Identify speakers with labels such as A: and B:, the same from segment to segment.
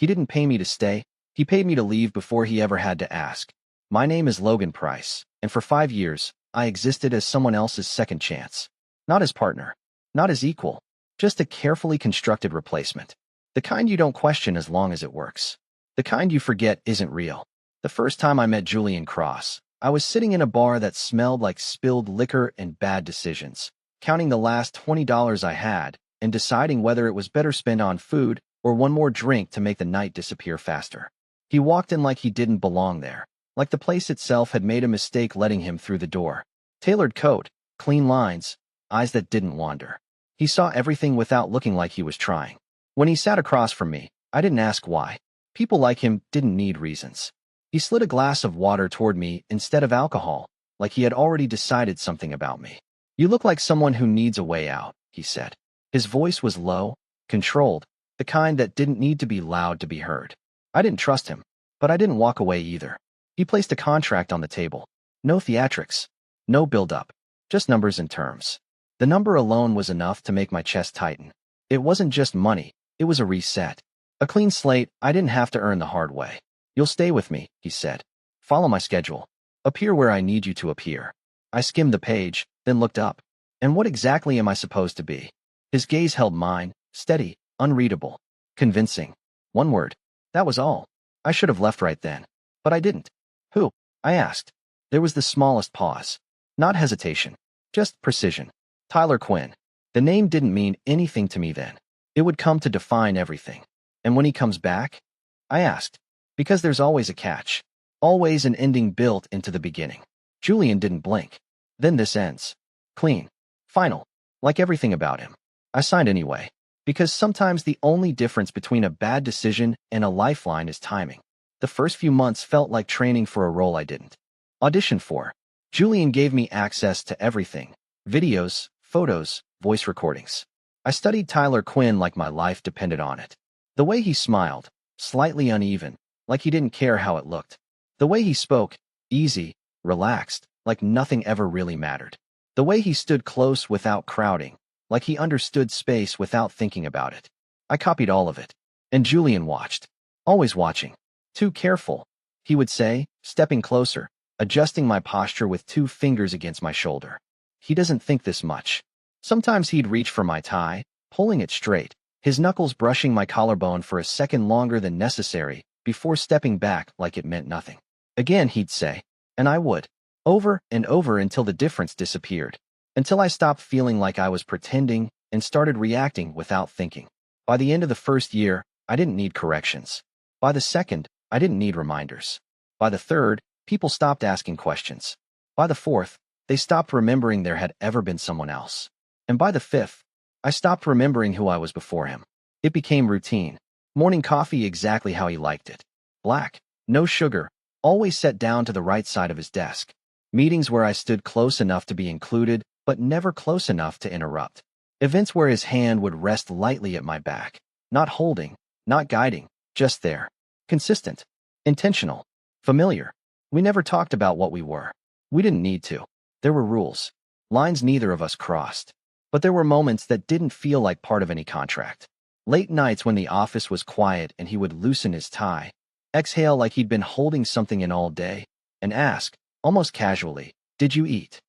A: He didn't pay me to stay. He paid me to leave before he ever had to ask. My name is Logan Price, and for 5 years, I existed as someone else's second chance. Not as partner, not as equal, just a carefully constructed replacement. The kind you don't question as long as it works. The kind you forget isn't real. The first time I met Julian Cross, I was sitting in a bar that smelled like spilled liquor and bad decisions, counting the last $20 I had and deciding whether it was better spent on food or one more drink to make the night disappear faster. He walked in like he didn't belong there, like the place itself had made a mistake letting him through the door. Tailored coat, clean lines, eyes that didn't wander. He saw everything without looking like he was trying. When he sat across from me, I didn't ask why. People like him didn't need reasons. He slid a glass of water toward me instead of alcohol, like he had already decided something about me. "You look like someone who needs a way out," he said. His voice was low, controlled, the kind that didn't need to be loud to be heard. I didn't trust him, but I didn't walk away either. He placed a contract on the table. No theatrics, no build-up, just numbers and terms. The number alone was enough to make my chest tighten. It wasn't just money, it was a reset. A clean slate I didn't have to earn the hard way. "You'll stay with me," he said. "Follow my schedule. Appear where I need you to appear." I skimmed the page, then looked up. And what exactly am I supposed to be? His gaze held mine, steady, unreadable, convincing. One word. That was all. I should have left right then. But I didn't. "Who?" I asked. There was the smallest pause. Not hesitation. Just precision. Tyler Quinn. The name didn't mean anything to me then. It would come to define everything. "And when he comes back?" I asked. Because there's always a catch. Always an ending built into the beginning. Julian didn't blink. Then this ends. Clean. Final. Like everything about him. I signed anyway. Because sometimes the only difference between a bad decision and a lifeline is timing. The first few months felt like training for a role I didn't audition for. Julian gave me access to everything. Videos, photos, voice recordings. I studied Tyler Quinn like my life depended on it. The way he smiled, slightly uneven, like he didn't care how it looked. The way he spoke, easy, relaxed, like nothing ever really mattered. The way he stood close without crowding, like he understood space without thinking about it. I copied all of it. And Julian watched. Always watching. "Too careful," he would say, stepping closer, adjusting my posture with 2 fingers against my shoulder. "He doesn't think this much." Sometimes he'd reach for my tie, pulling it straight, his knuckles brushing my collarbone for a second longer than necessary, before stepping back like it meant nothing. Again, he'd say, and I would, over and over until the difference disappeared, until I stopped feeling like I was pretending and started reacting without thinking. By the end of the first year, I didn't need corrections. By the second, I didn't need reminders. By the third, people stopped asking questions. By the fourth, they stopped remembering there had ever been someone else. And by the fifth, I stopped remembering who I was before him. It became routine. Morning coffee exactly how he liked it. Black, no sugar, always set down to the right side of his desk. Meetings where I stood close enough to be included, but never close enough to interrupt. Events where his hand would rest lightly at my back. Not holding, not guiding, just there. Consistent. Intentional. Familiar. We never talked about what we were. We didn't need to. There were rules. Lines neither of us crossed. But there were moments that didn't feel like part of any contract. Late nights when the office was quiet and he would loosen his tie, exhale like he'd been holding something in all day, and ask, almost casually, "Did you eat?"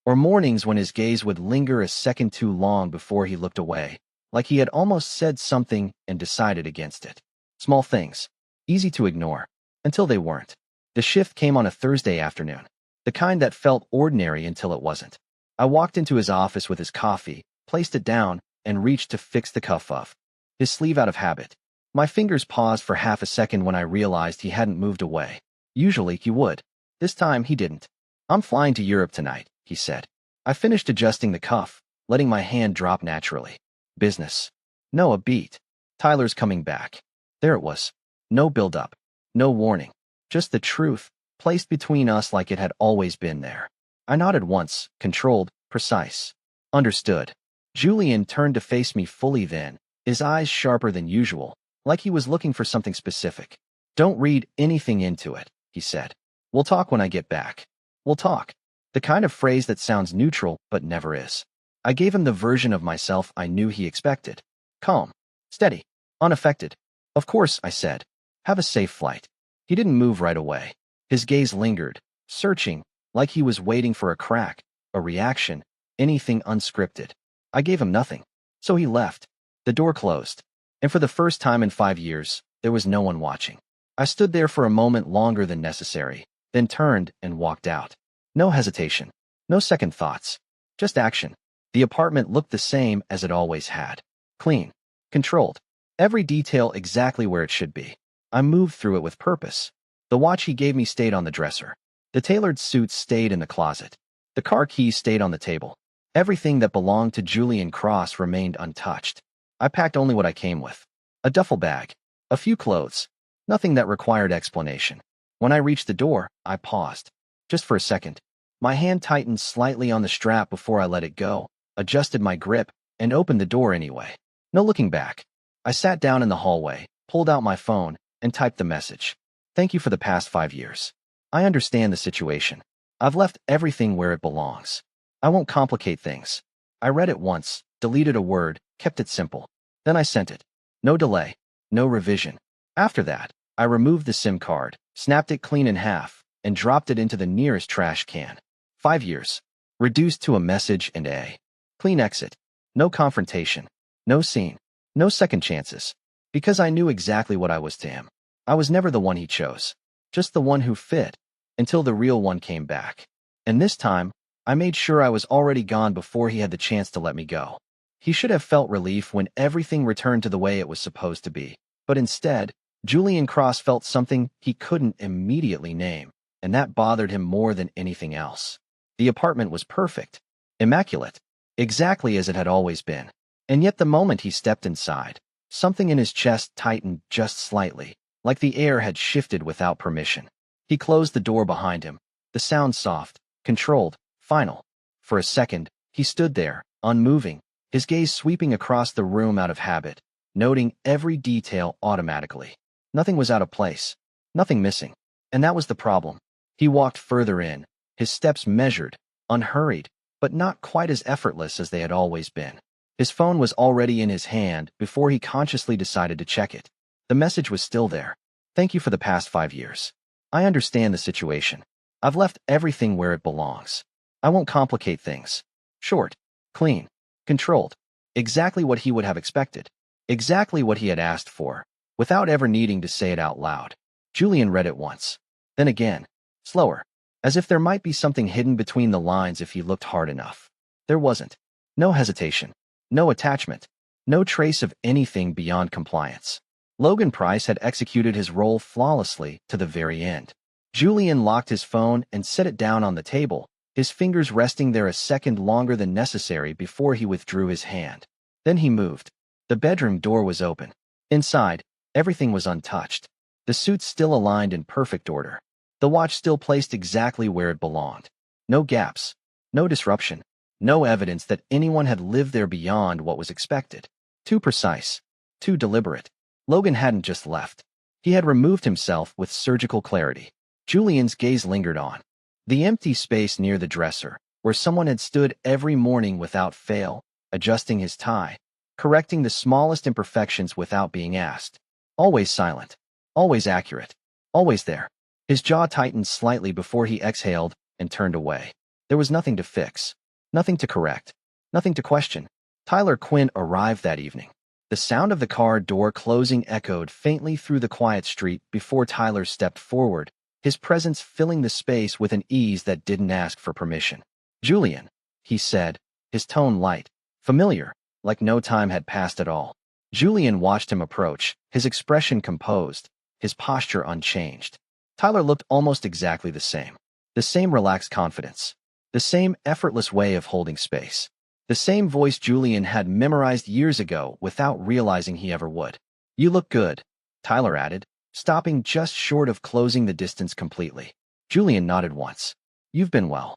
A: Or mornings when his gaze would linger a second too long before he looked away, like he had almost said something and decided against it. Small things, easy to ignore, until they weren't. The shift came on a Thursday afternoon, the kind that felt ordinary until it wasn't. I walked into his office with his coffee, placed it down, and reached to fix the cuff of his sleeve out of habit. My fingers paused for half a second when I realized he hadn't moved away. Usually he would. This time he didn't. "I'm flying to Europe tonight," he said. I finished adjusting the cuff, letting my hand drop naturally. Business. No, a beat. Tyler's coming back. There it was. No build-up. No warning. Just the truth, placed between us like it had always been there. I nodded once, controlled, precise. Understood. Julian turned to face me fully then, his eyes sharper than usual, like he was looking for something specific. "Don't read anything into it," he said. "We'll talk when I get back. We'll talk." The kind of phrase that sounds neutral but never is. I gave him the version of myself I knew he expected. Calm, steady, unaffected. Of course, I said. Have a safe flight. He didn't move right away. His gaze lingered, searching, like he was waiting for a crack, a reaction, anything unscripted. I gave him nothing. So he left. The door closed. And for the first time in 5 years, there was no one watching. I stood there for a moment longer than necessary, then turned and walked out. No hesitation. No second thoughts. Just action. The apartment looked the same as it always had. Clean. Controlled. Every detail exactly where it should be. I moved through it with purpose. The watch he gave me stayed on the dresser. The tailored suits stayed in the closet. The car keys stayed on the table. Everything that belonged to Julian Cross remained untouched. I packed only what I came with. A duffel bag. A few clothes. Nothing that required explanation. When I reached the door, I paused. Just for a second. My hand tightened slightly on the strap before I let it go, adjusted my grip, and opened the door anyway. No looking back. I sat down in the hallway, pulled out my phone, and typed the message. Thank you for the past 5 years. I understand the situation. I've left everything where it belongs. I won't complicate things. I read it once, deleted a word, kept it simple. Then I sent it. No delay. No revision. After that, I removed the SIM card, snapped it clean in half, and dropped it into the nearest trash can. 5 years. Reduced to a message and a clean exit. No confrontation. No scene. No second chances. Because I knew exactly what I was to him. I was never the one he chose. Just the one who fit. Until the real one came back. And this time, I made sure I was already gone before he had the chance to let me go. He should have felt relief when everything returned to the way it was supposed to be. But instead, Julian Cross felt something he couldn't immediately name, and that bothered him more than anything else. The apartment was perfect, immaculate, exactly as it had always been. And yet the moment he stepped inside, something in his chest tightened just slightly, like the air had shifted without permission. He closed the door behind him, the sound soft, controlled, final. For a second, he stood there, unmoving, his gaze sweeping across the room out of habit, noting every detail automatically. Nothing was out of place, nothing missing. And that was the problem. He walked further in, his steps measured, unhurried, but not quite as effortless as they had always been. His phone was already in his hand before he consciously decided to check it. The message was still there. Thank you for the past 5 years. I understand the situation. I've left everything where it belongs. I won't complicate things. Short, clean, controlled. Exactly what he would have expected. Exactly what he had asked for, without ever needing to say it out loud. Julian read it once. Then again, slower, as if there might be something hidden between the lines if he looked hard enough. There wasn't. No hesitation. No attachment. No trace of anything beyond compliance. Logan Price had executed his role flawlessly to the very end. Julian locked his phone and set it down on the table, his fingers resting there a second longer than necessary before he withdrew his hand. Then he moved. The bedroom door was open. Inside, everything was untouched. The suits still aligned in perfect order. The watch still placed exactly where it belonged. No gaps. No disruption. No evidence that anyone had lived there beyond what was expected. Too precise. Too deliberate. Logan hadn't just left. He had removed himself with surgical clarity. Julian's gaze lingered on the empty space near the dresser, where someone had stood every morning without fail, adjusting his tie, correcting the smallest imperfections without being asked. Always silent. Always accurate. Always there. His jaw tightened slightly before he exhaled and turned away. There was nothing to fix. Nothing to correct. Nothing to question. Tyler Quinn arrived that evening. The sound of the car door closing echoed faintly through the quiet street before Tyler stepped forward, his presence filling the space with an ease that didn't ask for permission. Julian, he said, his tone light, familiar, like no time had passed at all. Julian watched him approach, his expression composed, his posture unchanged. Tyler looked almost exactly the same. The same relaxed confidence. The same effortless way of holding space. The same voice Julian had memorized years ago without realizing he ever would. You look good, Tyler added, stopping just short of closing the distance completely. Julian nodded once. You've been well.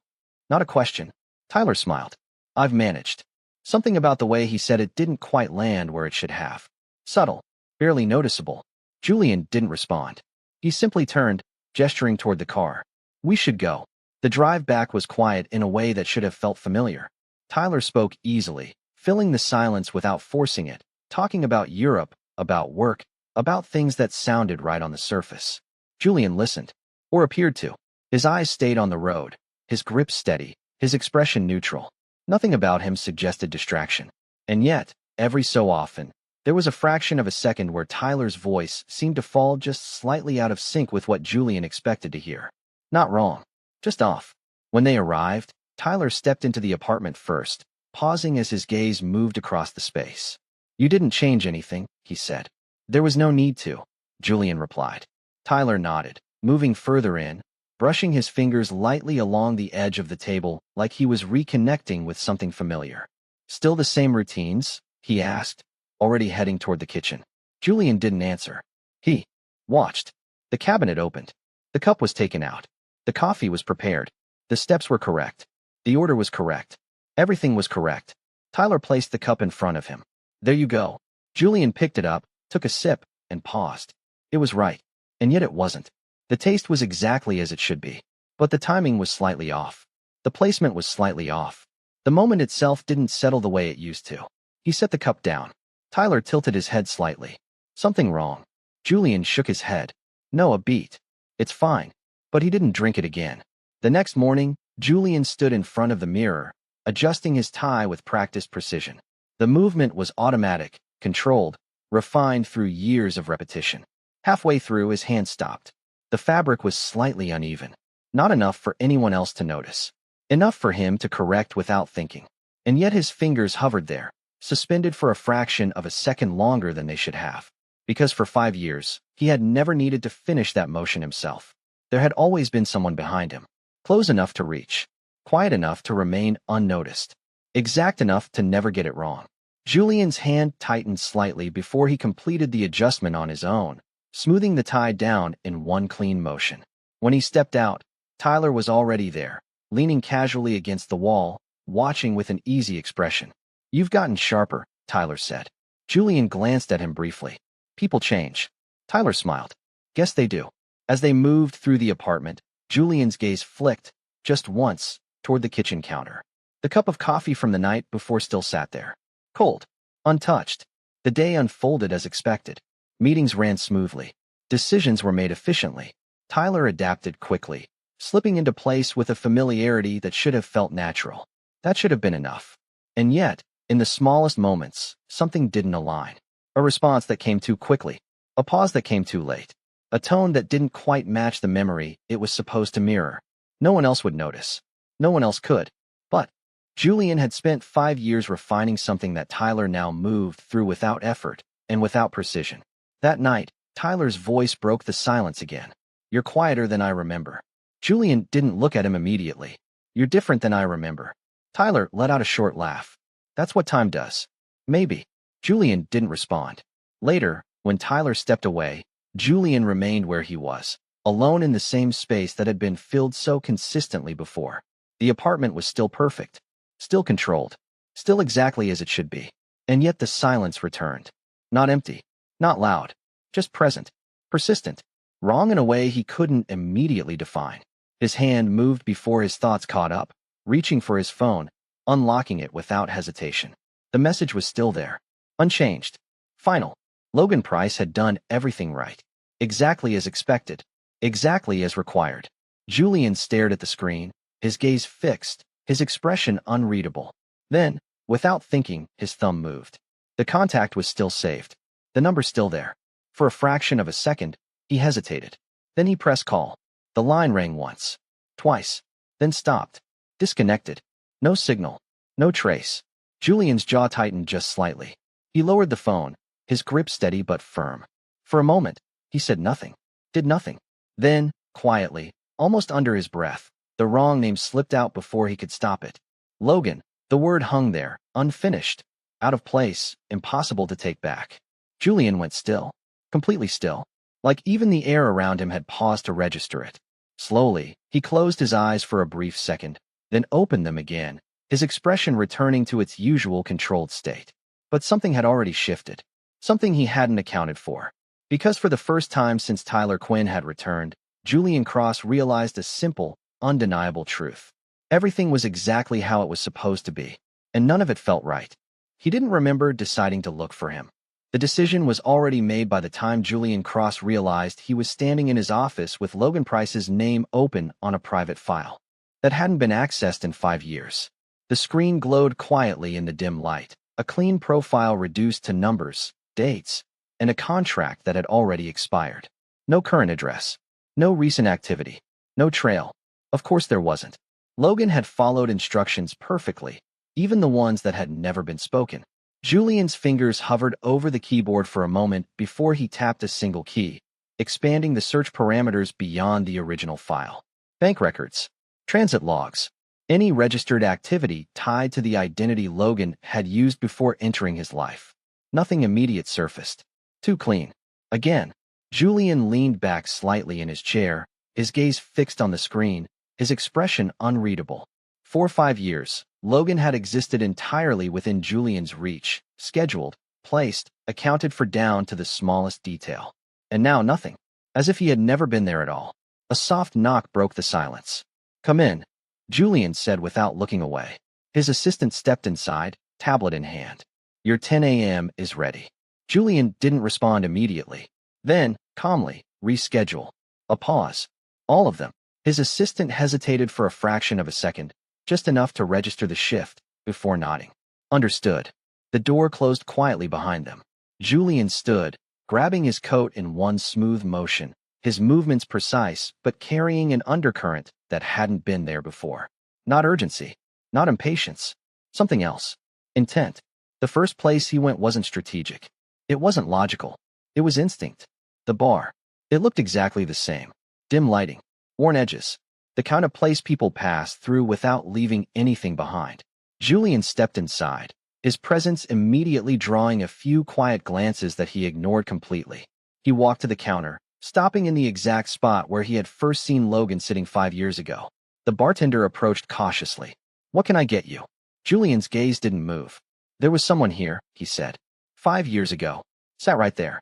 A: Not a question. Tyler smiled. I've managed. Something about the way he said it didn't quite land where it should have. Subtle, barely noticeable. Julian didn't respond. He simply turned, gesturing toward the car. We should go. The drive back was quiet in a way that should have felt familiar. Tyler spoke easily, filling the silence without forcing it, talking about Europe, about work, about things that sounded right on the surface. Julian listened, or appeared to. His eyes stayed on the road, his grip steady, his expression neutral. Nothing about him suggested distraction. And yet, every so often, there was a fraction of a second where Tyler's voice seemed to fall just slightly out of sync with what Julian expected to hear. Not wrong, just off. When they arrived, Tyler stepped into the apartment first, pausing as his gaze moved across the space. "You didn't change anything," he said. "There was no need to," Julian replied. Tyler nodded, moving further in, brushing his fingers lightly along the edge of the table like he was reconnecting with something familiar. "Still the same routines?" he asked, already heading toward the kitchen. Julian didn't answer. He watched. The cabinet opened. The cup was taken out. The coffee was prepared. The steps were correct. The order was correct. Everything was correct. Tyler placed the cup in front of him. "There you go." Julian picked it up, took a sip, and paused. It was right. And yet it wasn't. The taste was exactly as it should be. But the timing was slightly off. The placement was slightly off. The moment itself didn't settle the way it used to. He set the cup down. Tyler tilted his head slightly. "Something wrong?" Julian shook his head. "No, a beat. It's fine." But he didn't drink it again. The next morning, Julian stood in front of the mirror, adjusting his tie with practiced precision. The movement was automatic, controlled, refined through years of repetition. Halfway through, his hand stopped. The fabric was slightly uneven. Not enough for anyone else to notice. Enough for him to correct without thinking. And yet his fingers hovered there, suspended for a fraction of a second longer than they should have. Because for 5 years, he had never needed to finish that motion himself. There had always been someone behind him. Close enough to reach. Quiet enough to remain unnoticed. Exact enough to never get it wrong. Julian's hand tightened slightly before he completed the adjustment on his own, smoothing the tie down in one clean motion. When he stepped out, Tyler was already there, leaning casually against the wall, watching with an easy expression. "You've gotten sharper," Tyler said. Julian glanced at him briefly. "People change." Tyler smiled. "Guess they do." As they moved through the apartment, Julian's gaze flicked, just once, toward the kitchen counter. The cup of coffee from the night before still sat there. Cold. Untouched. The day unfolded as expected. Meetings ran smoothly. Decisions were made efficiently. Tyler adapted quickly, slipping into place with a familiarity that should have felt natural. That should have been enough. And yet, in the smallest moments, something didn't align. A response that came too quickly. A pause that came too late. A tone that didn't quite match the memory it was supposed to mirror. No one else would notice. No one else could. But Julian had spent 5 years refining something that Tyler now moved through without effort and without precision. That night, Tyler's voice broke the silence again. "You're quieter than I remember." Julian didn't look at him immediately. "You're different than I remember." Tyler let out a short laugh. "That's what time does." "Maybe." Julian didn't respond. Later, when Tyler stepped away, Julian remained where he was, alone in the same space that had been filled so consistently before. The apartment was still perfect, still controlled, still exactly as it should be. And yet the silence returned. Not empty, not loud, just present, persistent, wrong in a way he couldn't immediately define. His hand moved before his thoughts caught up, reaching for his phone, unlocking it without hesitation. The message was still there, unchanged, final. Logan Price had done everything right, exactly as expected, exactly as required. Julian stared at the screen, his gaze fixed, his expression unreadable. Then, without thinking, his thumb moved. The contact was still saved, the number still there. For a fraction of a second, he hesitated. Then he pressed call. The line rang once, twice, then stopped. Disconnected. No signal, no trace. Julian's jaw tightened just slightly. He lowered the phone, his grip steady but firm. For a moment, he said nothing, did nothing. Then, quietly, almost under his breath, the wrong name slipped out before he could stop it. Logan. The word hung there, unfinished, out of place, impossible to take back. Julian went still, completely still, like even the air around him had paused to register it. Slowly, he closed his eyes for a brief second, then opened them again, his expression returning to its usual controlled state. But something had already shifted. Something he hadn't accounted for. Because for the first time since Tyler Quinn had returned, Julian Cross realized a simple, undeniable truth. Everything was exactly how it was supposed to be, and none of it felt right. He didn't remember deciding to look for him. The decision was already made by the time Julian Cross realized he was standing in his office with Logan Price's name open on a private file that hadn't been accessed in 5 years. The screen glowed quietly in the dim light, a clean profile reduced to numbers, dates, and a contract that had already expired. No current address. No recent activity. No trail. Of course there wasn't. Logan had followed instructions perfectly, even the ones that had never been spoken. Julian's fingers hovered over the keyboard for a moment before he tapped a single key, expanding the search parameters beyond the original file. Bank records. Transit logs. Any registered activity tied to the identity Logan had used before entering his life. Nothing immediate surfaced. Too clean. Again, Julian leaned back slightly in his chair, his gaze fixed on the screen, his expression unreadable. For 5 years, Logan had existed entirely within Julian's reach, scheduled, placed, accounted for down to the smallest detail. And now nothing. As if he had never been there at all. A soft knock broke the silence. "Come in," Julian said without looking away. His assistant stepped inside, tablet in hand. "Your 10 a.m. is ready." Julian didn't respond immediately. Then, calmly, reschedule. A pause. All of them. His assistant hesitated for a fraction of a second, just enough to register the shift, before nodding. Understood. The door closed quietly behind them. Julian stood, grabbing his coat in one smooth motion, his movements precise but carrying an undercurrent that hadn't been there before. Not urgency. Not impatience. Something else. Intent. The first place he went wasn't strategic. It wasn't logical. It was instinct. The bar. It looked exactly the same. Dim lighting. Worn edges. The kind of place people pass through without leaving anything behind. Julian stepped inside, his presence immediately drawing a few quiet glances that he ignored completely. He walked to the counter, stopping in the exact spot where he had first seen Logan sitting 5 years ago. The bartender approached cautiously. "What can I get you?" Julian's gaze didn't move. "There was someone here," he said. 5 years ago. Sat right there."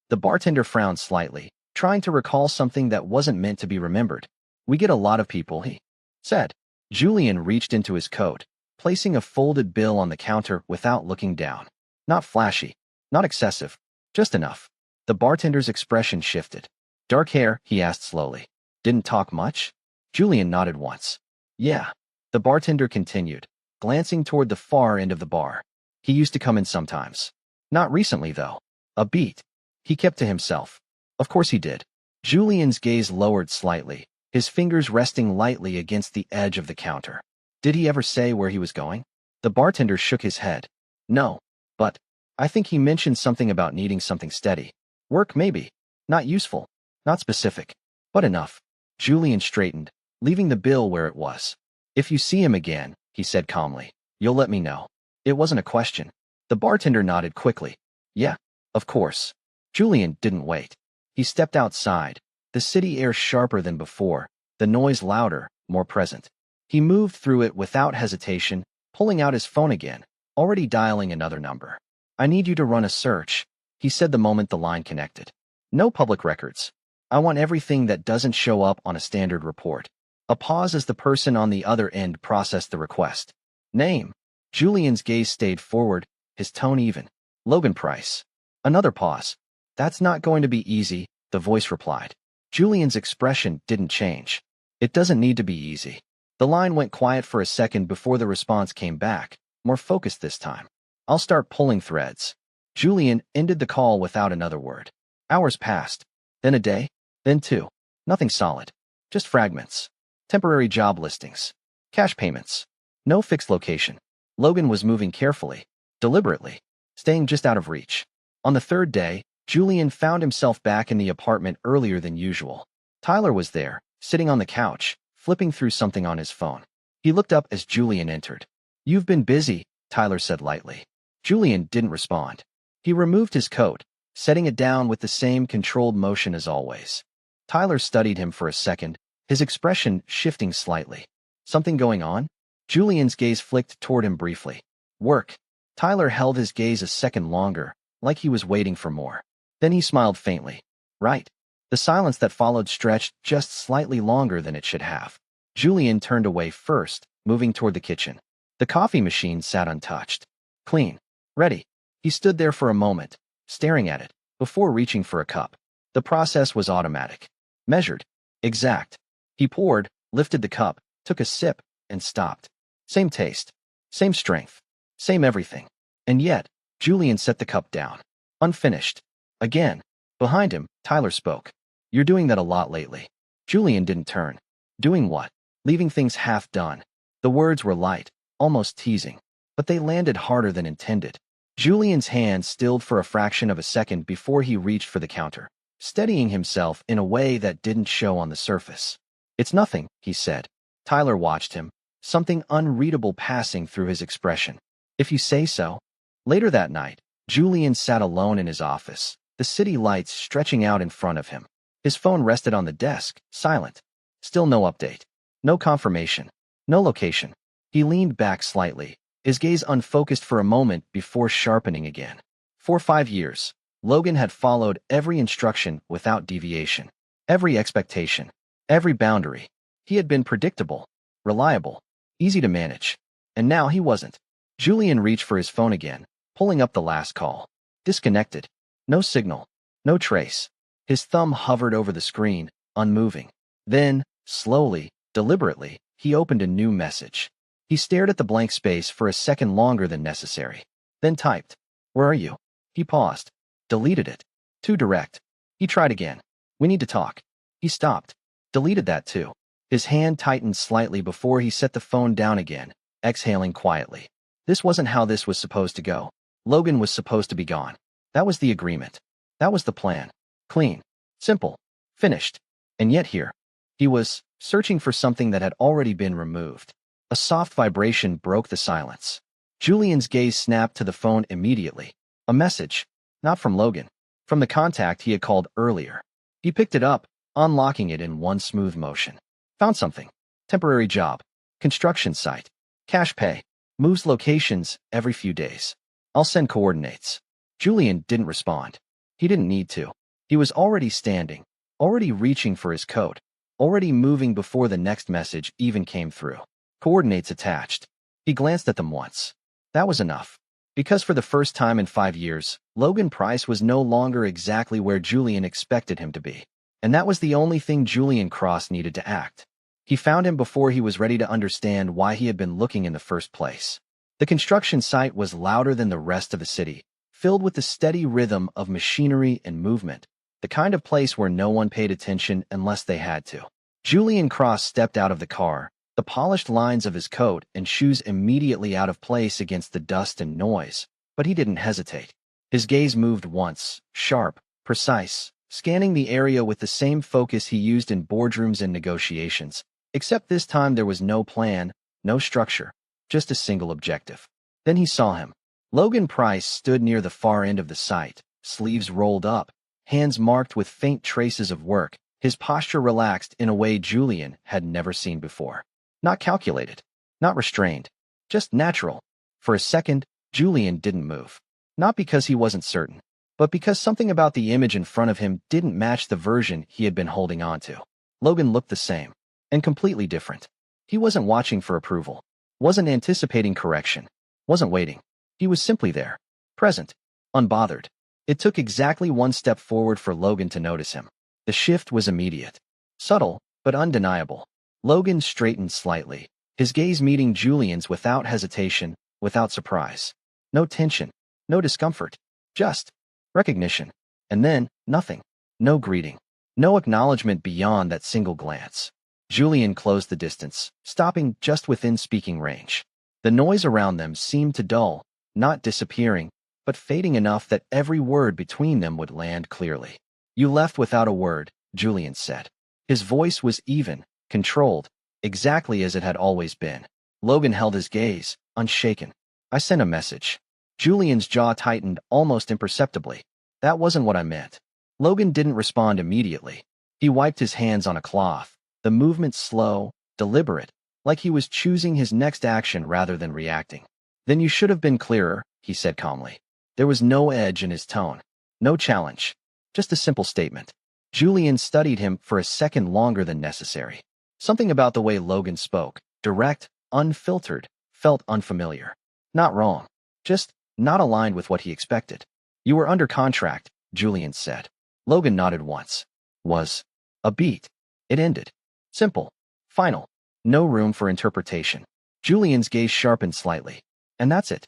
A: The bartender frowned slightly, trying to recall something that wasn't meant to be remembered. "We get a lot of people," he said. Julian reached into his coat, placing a folded bill on the counter without looking down. Not flashy, not excessive, just enough. The bartender's expression shifted. "Dark hair?" he asked slowly. "Didn't talk much?" Julian nodded once. "Yeah." The bartender continued, glancing toward the far end of the bar. "He used to come in sometimes. Not recently, though. A beat." He kept to himself. "Of course he did." Julian's gaze lowered slightly, his fingers resting lightly against the edge of the counter. "Did he ever say where he was going?" The bartender shook his head. "No. But I think he mentioned something about needing something steady. Work, maybe. Not useful. Not specific. But enough." Julian straightened, leaving the bill where it was. "If you see him again," he said calmly, "you'll let me know." It wasn't a question. The bartender nodded quickly. "Yeah, of course." Julian didn't wait. He stepped outside, the city air sharper than before, the noise louder, more present. He moved through it without hesitation, pulling out his phone again, already dialing another number. "I need you to run a search," he said the moment the line connected. "No public records. I want everything that doesn't show up on a standard report." A pause as the person on the other end processed the request. "Name?" Julian's gaze stayed forward, his tone even. "Logan Price." Another pause. "That's not going to be easy," the voice replied. Julian's expression didn't change. "It doesn't need to be easy." The line went quiet for a second before the response came back, more focused this time. "I'll start pulling threads." Julian ended the call without another word. Hours passed. Then a day. Then 2. Nothing solid. Just fragments. Temporary job listings. Cash payments. No fixed location. Logan was moving carefully, deliberately, staying just out of reach. On the 3rd day, Julian found himself back in the apartment earlier than usual. Tyler was there, sitting on the couch, flipping through something on his phone. He looked up as Julian entered. "You've been busy," Tyler said lightly. Julian didn't respond. He removed his coat, setting it down with the same controlled motion as always. Tyler studied him for a second, his expression shifting slightly. "Something going on?" Julian's gaze flicked toward him briefly. "Work." Tyler held his gaze a second longer, like he was waiting for more. Then he smiled faintly. "Right." The silence that followed stretched just slightly longer than it should have. Julian turned away first, moving toward the kitchen. The coffee machine sat untouched. Clean. Ready. He stood there for a moment, staring at it, before reaching for a cup. The process was automatic. Measured. Exact. He poured, lifted the cup, took a sip, and stopped. Same taste. Same strength. Same everything. And yet, Julian set the cup down. Unfinished. Again. Behind him, Tyler spoke. You're doing that a lot lately. Julian didn't turn. Doing what? Leaving things half done. The words were light, almost teasing, but they landed harder than intended. Julian's hand stilled for a fraction of a second before he reached for the counter, steadying himself in a way that didn't show on the surface. It's nothing, he said. Tyler watched him, something unreadable passing through his expression. If you say so. Later that night, Julian sat alone in his office, the city lights stretching out in front of him. His phone rested on the desk, silent. Still no update. No confirmation. No location. He leaned back slightly, his gaze unfocused for a moment before sharpening again. For 5 years, Logan had followed every instruction without deviation, every expectation, every boundary. He had been predictable, reliable, easy to manage. And now he wasn't. Julian reached for his phone again, pulling up the last call. Disconnected. No signal. No trace. His thumb hovered over the screen, unmoving. Then, slowly, deliberately, he opened a new message. He stared at the blank space for a second longer than necessary, then typed, "Where are you?" He paused, deleted it. Too direct. He tried again. "We need to talk." He stopped, deleted that too. His hand tightened slightly before he set the phone down again, exhaling quietly. This wasn't how this was supposed to go. Logan was supposed to be gone. That was the agreement. That was the plan. Clean. Simple. Finished. And yet here, he was searching for something that had already been removed. A soft vibration broke the silence. Julian's gaze snapped to the phone immediately. A message. Not from Logan. From the contact he had called earlier. He picked it up, unlocking it in one smooth motion. Found something. Temporary job. Construction site. Cash pay. Moves locations every few days. I'll send coordinates. Julian didn't respond. He didn't need to. He was already standing, already reaching for his coat, already moving before the next message even came through. Coordinates attached. He glanced at them once. That was enough. Because for the first time in 5 years, Logan Price was no longer exactly where Julian expected him to be. And that was the only thing Julian Cross needed to act. He found him before he was ready to understand why he had been looking in the first place. The construction site was louder than the rest of the city, filled with the steady rhythm of machinery and movement, the kind of place where no one paid attention unless they had to. Julian Cross stepped out of the car, the polished lines of his coat and shoes immediately out of place against the dust and noise, but he didn't hesitate. His gaze moved once, sharp, precise, scanning the area with the same focus he used in boardrooms and negotiations, except this time there was no plan, no structure, just a single objective. Then he saw him. Logan Price stood near the far end of the site, sleeves rolled up, hands marked with faint traces of work, his posture relaxed in a way Julian had never seen before. Not calculated, not restrained, just natural. For a second, Julian didn't move. Not because he wasn't certain, but because something about the image in front of him didn't match the version he had been holding on to. Logan looked the same, and completely different. He wasn't watching for approval, wasn't anticipating correction, wasn't waiting. He was simply there, present, unbothered. It took exactly one step forward for Logan to notice him. The shift was immediate, subtle, but undeniable. Logan straightened slightly, his gaze meeting Julian's without hesitation, without surprise. No tension, no discomfort, just recognition. And then, nothing. No greeting. No acknowledgement beyond that single glance. Julian closed the distance, stopping just within speaking range. The noise around them seemed to dull, not disappearing, but fading enough that every word between them would land clearly. "You left without a word," Julian said. His voice was even, controlled, exactly as it had always been. Logan held his gaze, unshaken. "I sent a message." Julian's jaw tightened almost imperceptibly. "That wasn't what I meant." Logan didn't respond immediately. He wiped his hands on a cloth, the movement slow, deliberate, like he was choosing his next action rather than reacting. "Then you should have been clearer," he said calmly. There was no edge in his tone, no challenge, just a simple statement. Julian studied him for a second longer than necessary. Something about the way Logan spoke, direct, unfiltered, felt unfamiliar. Not wrong, just not aligned with what he expected. You were under contract, Julian said. Logan nodded once. Was. A beat. It ended. Simple. Final. No room for interpretation. Julian's gaze sharpened slightly. And that's it.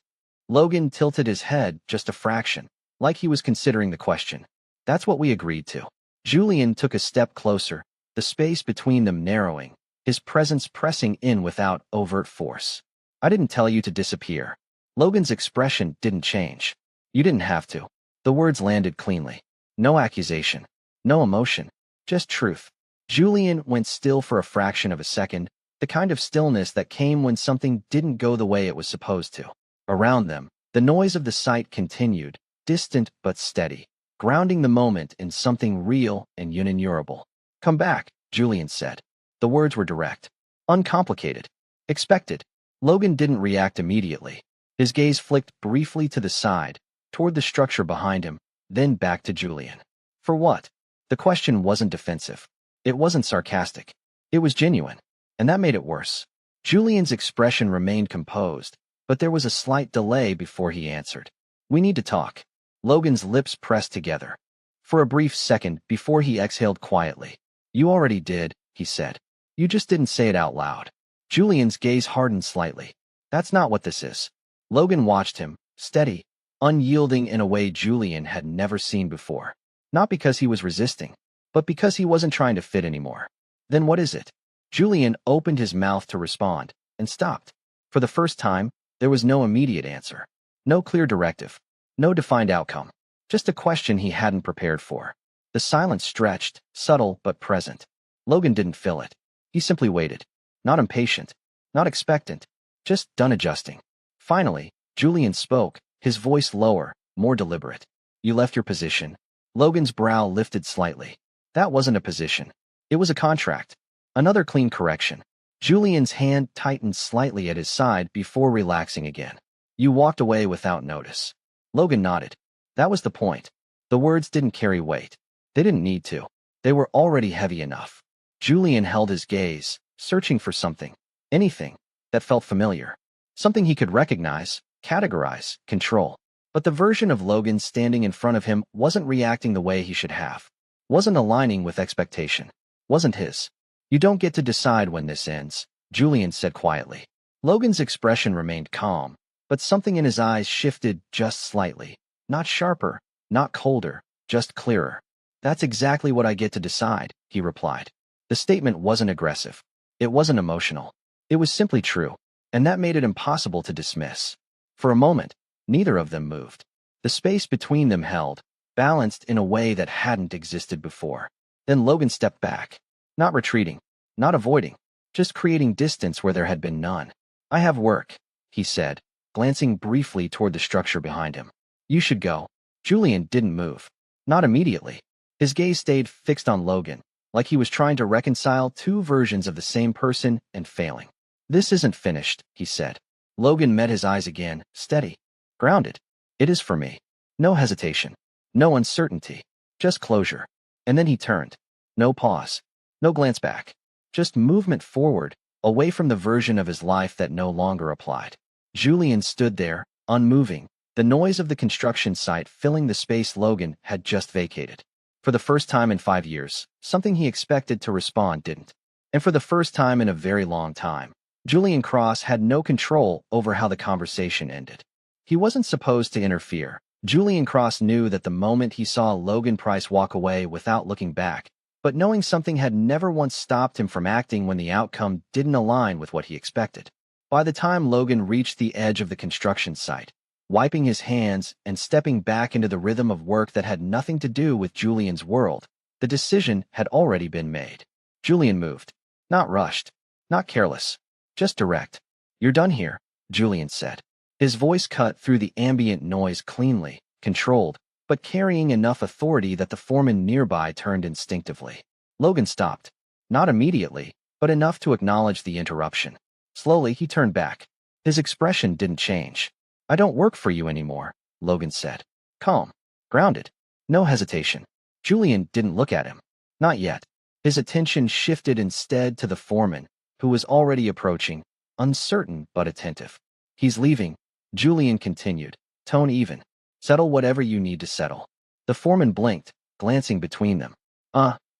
A: Logan tilted his head just a fraction, like he was considering the question. That's what we agreed to. Julian took a step closer, the space between them narrowing, his presence pressing in without overt force. I didn't tell you to disappear. Logan's expression didn't change. You didn't have to. The words landed cleanly. No accusation. No emotion. Just truth. Julian went still for a fraction of a second, the kind of stillness that came when something didn't go the way it was supposed to. Around them, the noise of the site continued, distant but steady, grounding the moment in something real and unignorable. Come back, Julian said. The words were direct, uncomplicated, expected. Logan didn't react immediately. His gaze flicked briefly to the side, toward the structure behind him, then back to Julian. For what? The question wasn't defensive. It wasn't sarcastic. It was genuine, and that made it worse. Julian's expression remained composed, but there was a slight delay before he answered. We need to talk. Logan's lips pressed together. For a brief second before he exhaled quietly. You already did, he said. You just didn't say it out loud. Julian's gaze hardened slightly. That's not what this is. Logan watched him, steady, unyielding in a way Julian had never seen before. Not because he was resisting, but because he wasn't trying to fit anymore. Then what is it? Julian opened his mouth to respond, and stopped. For the first time, there was no immediate answer. No clear directive. No defined outcome. Just a question he hadn't prepared for. The silence stretched, subtle but present. Logan didn't fill it. He simply waited. Not impatient. Not expectant. Just done adjusting. Finally, Julian spoke, his voice lower, more deliberate. You left your position. Logan's brow lifted slightly. That wasn't a position. It was a contract. Another clean correction. Julian's hand tightened slightly at his side before relaxing again. You walked away without notice. Logan nodded. That was the point. The words didn't carry weight. They didn't need to. They were already heavy enough. Julian held his gaze, searching for something, anything, that felt familiar. Something he could recognize, categorize, control. But the version of Logan standing in front of him wasn't reacting the way he should have. Wasn't aligning with expectation. Wasn't his. You don't get to decide when this ends, Julian said quietly. Logan's expression remained calm, but something in his eyes shifted just slightly. Not sharper, not colder, just clearer. That's exactly what I get to decide, he replied. The statement wasn't aggressive. It wasn't emotional. It was simply true, and that made it impossible to dismiss. For a moment, neither of them moved. The space between them held, balanced in a way that hadn't existed before. Then Logan stepped back. Not retreating, not avoiding, just creating distance where there had been none. I have work, he said, glancing briefly toward the structure behind him. You should go. Julian didn't move. Not immediately. His gaze stayed fixed on Logan, like he was trying to reconcile two versions of the same person and failing. This isn't finished, he said. Logan met his eyes again, steady, grounded. It is for me. No hesitation. No uncertainty. Just closure. And then he turned. No pause. No glance back. Just movement forward, away from the version of his life that no longer applied. Julian stood there, unmoving, the noise of the construction site filling the space Logan had just vacated. For the first time in 5 years, something he expected to respond didn't. And for the first time in a very long time, Julian Cross had no control over how the conversation ended. He wasn't supposed to interfere. Julian Cross knew that the moment he saw Logan Price walk away without looking back, but knowing something had never once stopped him from acting when the outcome didn't align with what he expected. By the time Logan reached the edge of the construction site, wiping his hands and stepping back into the rhythm of work that had nothing to do with Julian's world, the decision had already been made. Julian moved. Not rushed. Not careless. Just direct. You're done here, Julian said. His voice cut through the ambient noise cleanly, controlled, but carrying enough authority that the foreman nearby turned instinctively. Logan stopped. Not immediately, but enough to acknowledge the interruption. Slowly, he turned back. His expression didn't change. I don't work for you anymore, Logan said. Calm. Grounded. No hesitation. Julian didn't look at him. Not yet. His attention shifted instead to the foreman, who was already approaching, uncertain but attentive. He's leaving, Julian continued, tone even. Settle whatever you need to settle. The foreman blinked, glancing between them.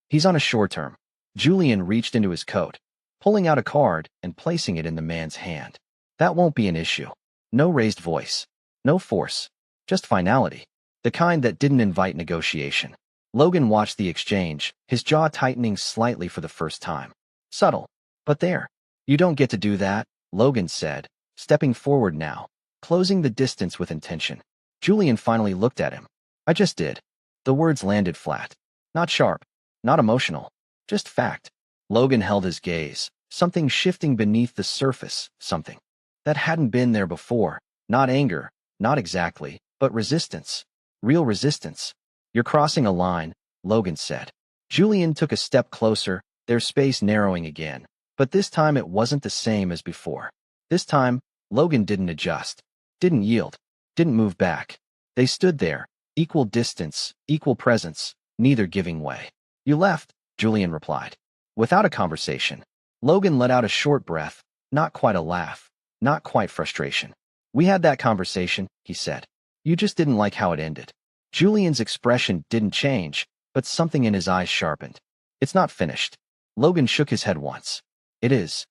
A: He's on a short term. Julian reached into his coat, pulling out a card and placing it in the man's hand. That won't be an issue. No raised voice. No force. Just finality. The kind that didn't invite negotiation. Logan watched the exchange, his jaw tightening slightly for the first time. Subtle. But there. You don't get to do that, Logan said, stepping forward now, closing the distance with intention. Julian finally looked at him. I just did. The words landed flat. Not sharp. Not emotional. Just fact. Logan held his gaze, something shifting beneath the surface, something that hadn't been there before. Not anger, not exactly, but resistance. Real resistance. You're crossing a line, Logan said. Julian took a step closer, their space narrowing again. But this time it wasn't the same as before. This time, Logan didn't adjust, didn't yield, didn't move back. They stood there, equal distance, equal presence, neither giving way. You left, Julian replied. Without a conversation, Logan let out a short breath, not quite a laugh, not quite frustration. We had that conversation, he said. You just didn't like how it ended. Julian's expression didn't change, but something in his eyes sharpened. It's not finished. Logan shook his head once. It is.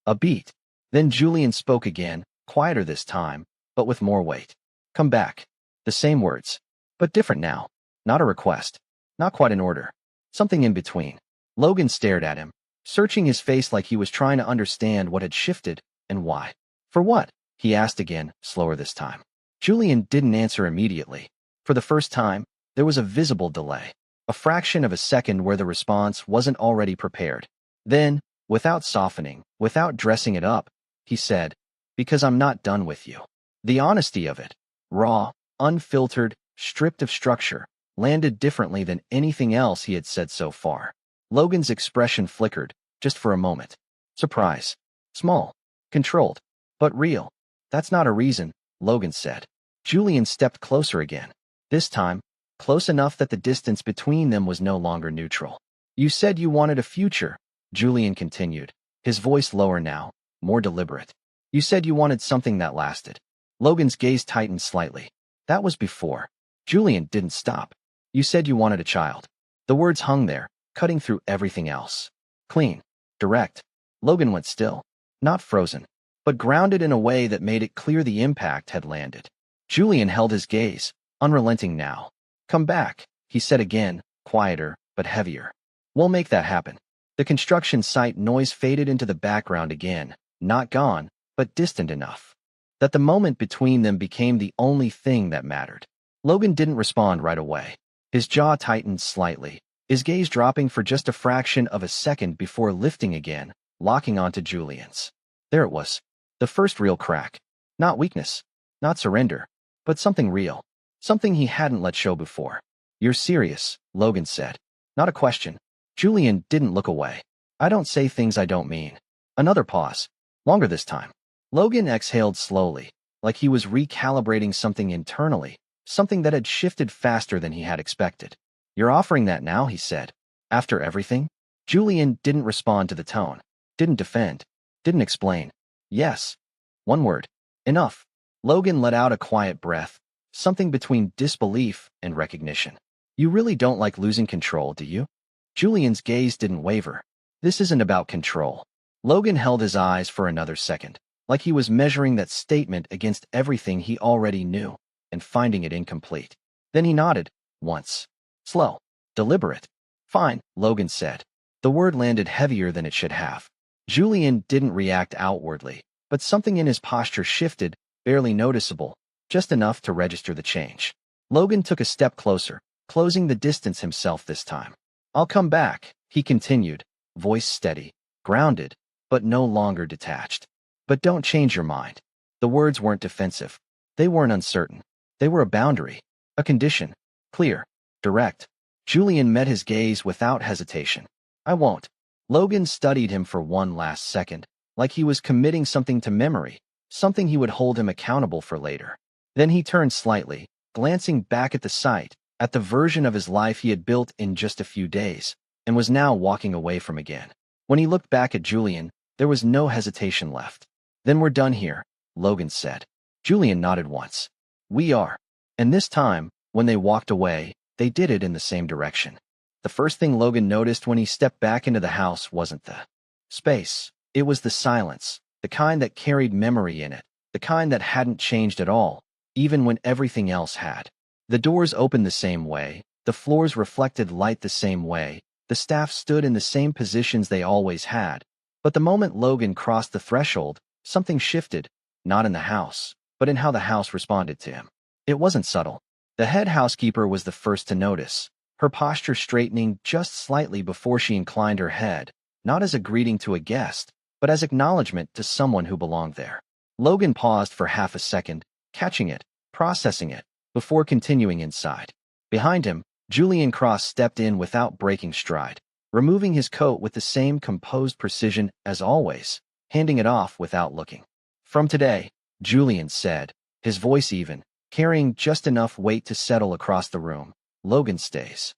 A: A beat. Then Julian spoke again, quieter this time, but with more weight. Come back. The same words, but different now. Not a request. Not quite an order. Something in between. Logan stared at him, searching his face like he was trying to understand what had shifted and why. For what? He asked again, slower this time. Julian didn't answer immediately. For the first time, there was a visible delay. A fraction of a second where the response wasn't already prepared. Then, without softening, without dressing it up, he said, because I'm not done with you. The honesty of it, raw, unfiltered, stripped of structure, landed differently than anything else he had said so far. Logan's expression flickered, just for a moment. Surprise. Small. Controlled. But real. That's not a reason, Logan said. Julian stepped closer again. This time, close enough that the distance between them was no longer neutral. You said you wanted a future, Julian continued, his voice lower now, more deliberate. You said you wanted something that lasted. Logan's gaze tightened slightly. That was before. Julian didn't stop. You said you wanted a child. The words hung there, cutting through everything else. Clean. Direct. Logan went still. Not frozen, but grounded in a way that made it clear the impact had landed. Julian held his gaze, unrelenting now. Come back, he said again, quieter, but heavier. We'll make that happen. The construction site noise faded into the background again, not gone, but distant enough that the moment between them became the only thing that mattered. Logan didn't respond right away. His jaw tightened slightly, his gaze dropping for just a fraction of a second before lifting again, locking onto Julian's. There it was. The first real crack. Not weakness, not surrender, but something real. Something he hadn't let show before. You're serious, Logan said. Not a question. Julian didn't look away. I don't say things I don't mean. Another pause. Longer this time. Logan exhaled slowly, like he was recalibrating something internally, something that had shifted faster than he had expected. You're offering that now, he said. After everything? Julian didn't respond to the tone. Didn't defend. Didn't explain. Yes. One word. Enough. Logan let out a quiet breath, something between disbelief and recognition. You really don't like losing control, do you? Julian's gaze didn't waver. This isn't about control. Logan held his eyes for another second, like he was measuring that statement against everything he already knew, and finding it incomplete. Then he nodded, once. Slow. Deliberate. Fine, Logan said. The word landed heavier than it should have. Julian didn't react outwardly, but something in his posture shifted, barely noticeable, just enough to register the change. Logan took a step closer, closing the distance himself this time. I'll come back, he continued, voice steady, grounded, but no longer detached. But don't change your mind. The words weren't defensive. They weren't uncertain. They were a boundary, a condition, clear, direct. Julian met his gaze without hesitation. I won't. Logan studied him for one last second, like he was committing something to memory, something he would hold him accountable for later. Then he turned slightly, glancing back at the site, at the version of his life he had built in just a few days, and was now walking away from again. When he looked back at Julian, there was no hesitation left. Then we're done here, Logan said. Julian nodded once. We are. And this time, when they walked away, they did it in the same direction. The first thing Logan noticed when he stepped back into the house wasn't the space. It was the silence, the kind that carried memory in it, the kind that hadn't changed at all, even when everything else had. The doors opened the same way, the floors reflected light the same way, the staff stood in the same positions they always had. But the moment Logan crossed the threshold, something shifted, not in the house, but in how the house responded to him. It wasn't subtle. The head housekeeper was the first to notice, her posture straightening just slightly before she inclined her head, not as a greeting to a guest, but as acknowledgement to someone who belonged there. Logan paused for half a second, catching it, processing it, before continuing inside. Behind him, Julian Cross stepped in without breaking stride, removing his coat with the same composed precision as always, handing it off without looking. "From today," Julian said, his voice even, carrying just enough weight to settle across the room, "Logan stays."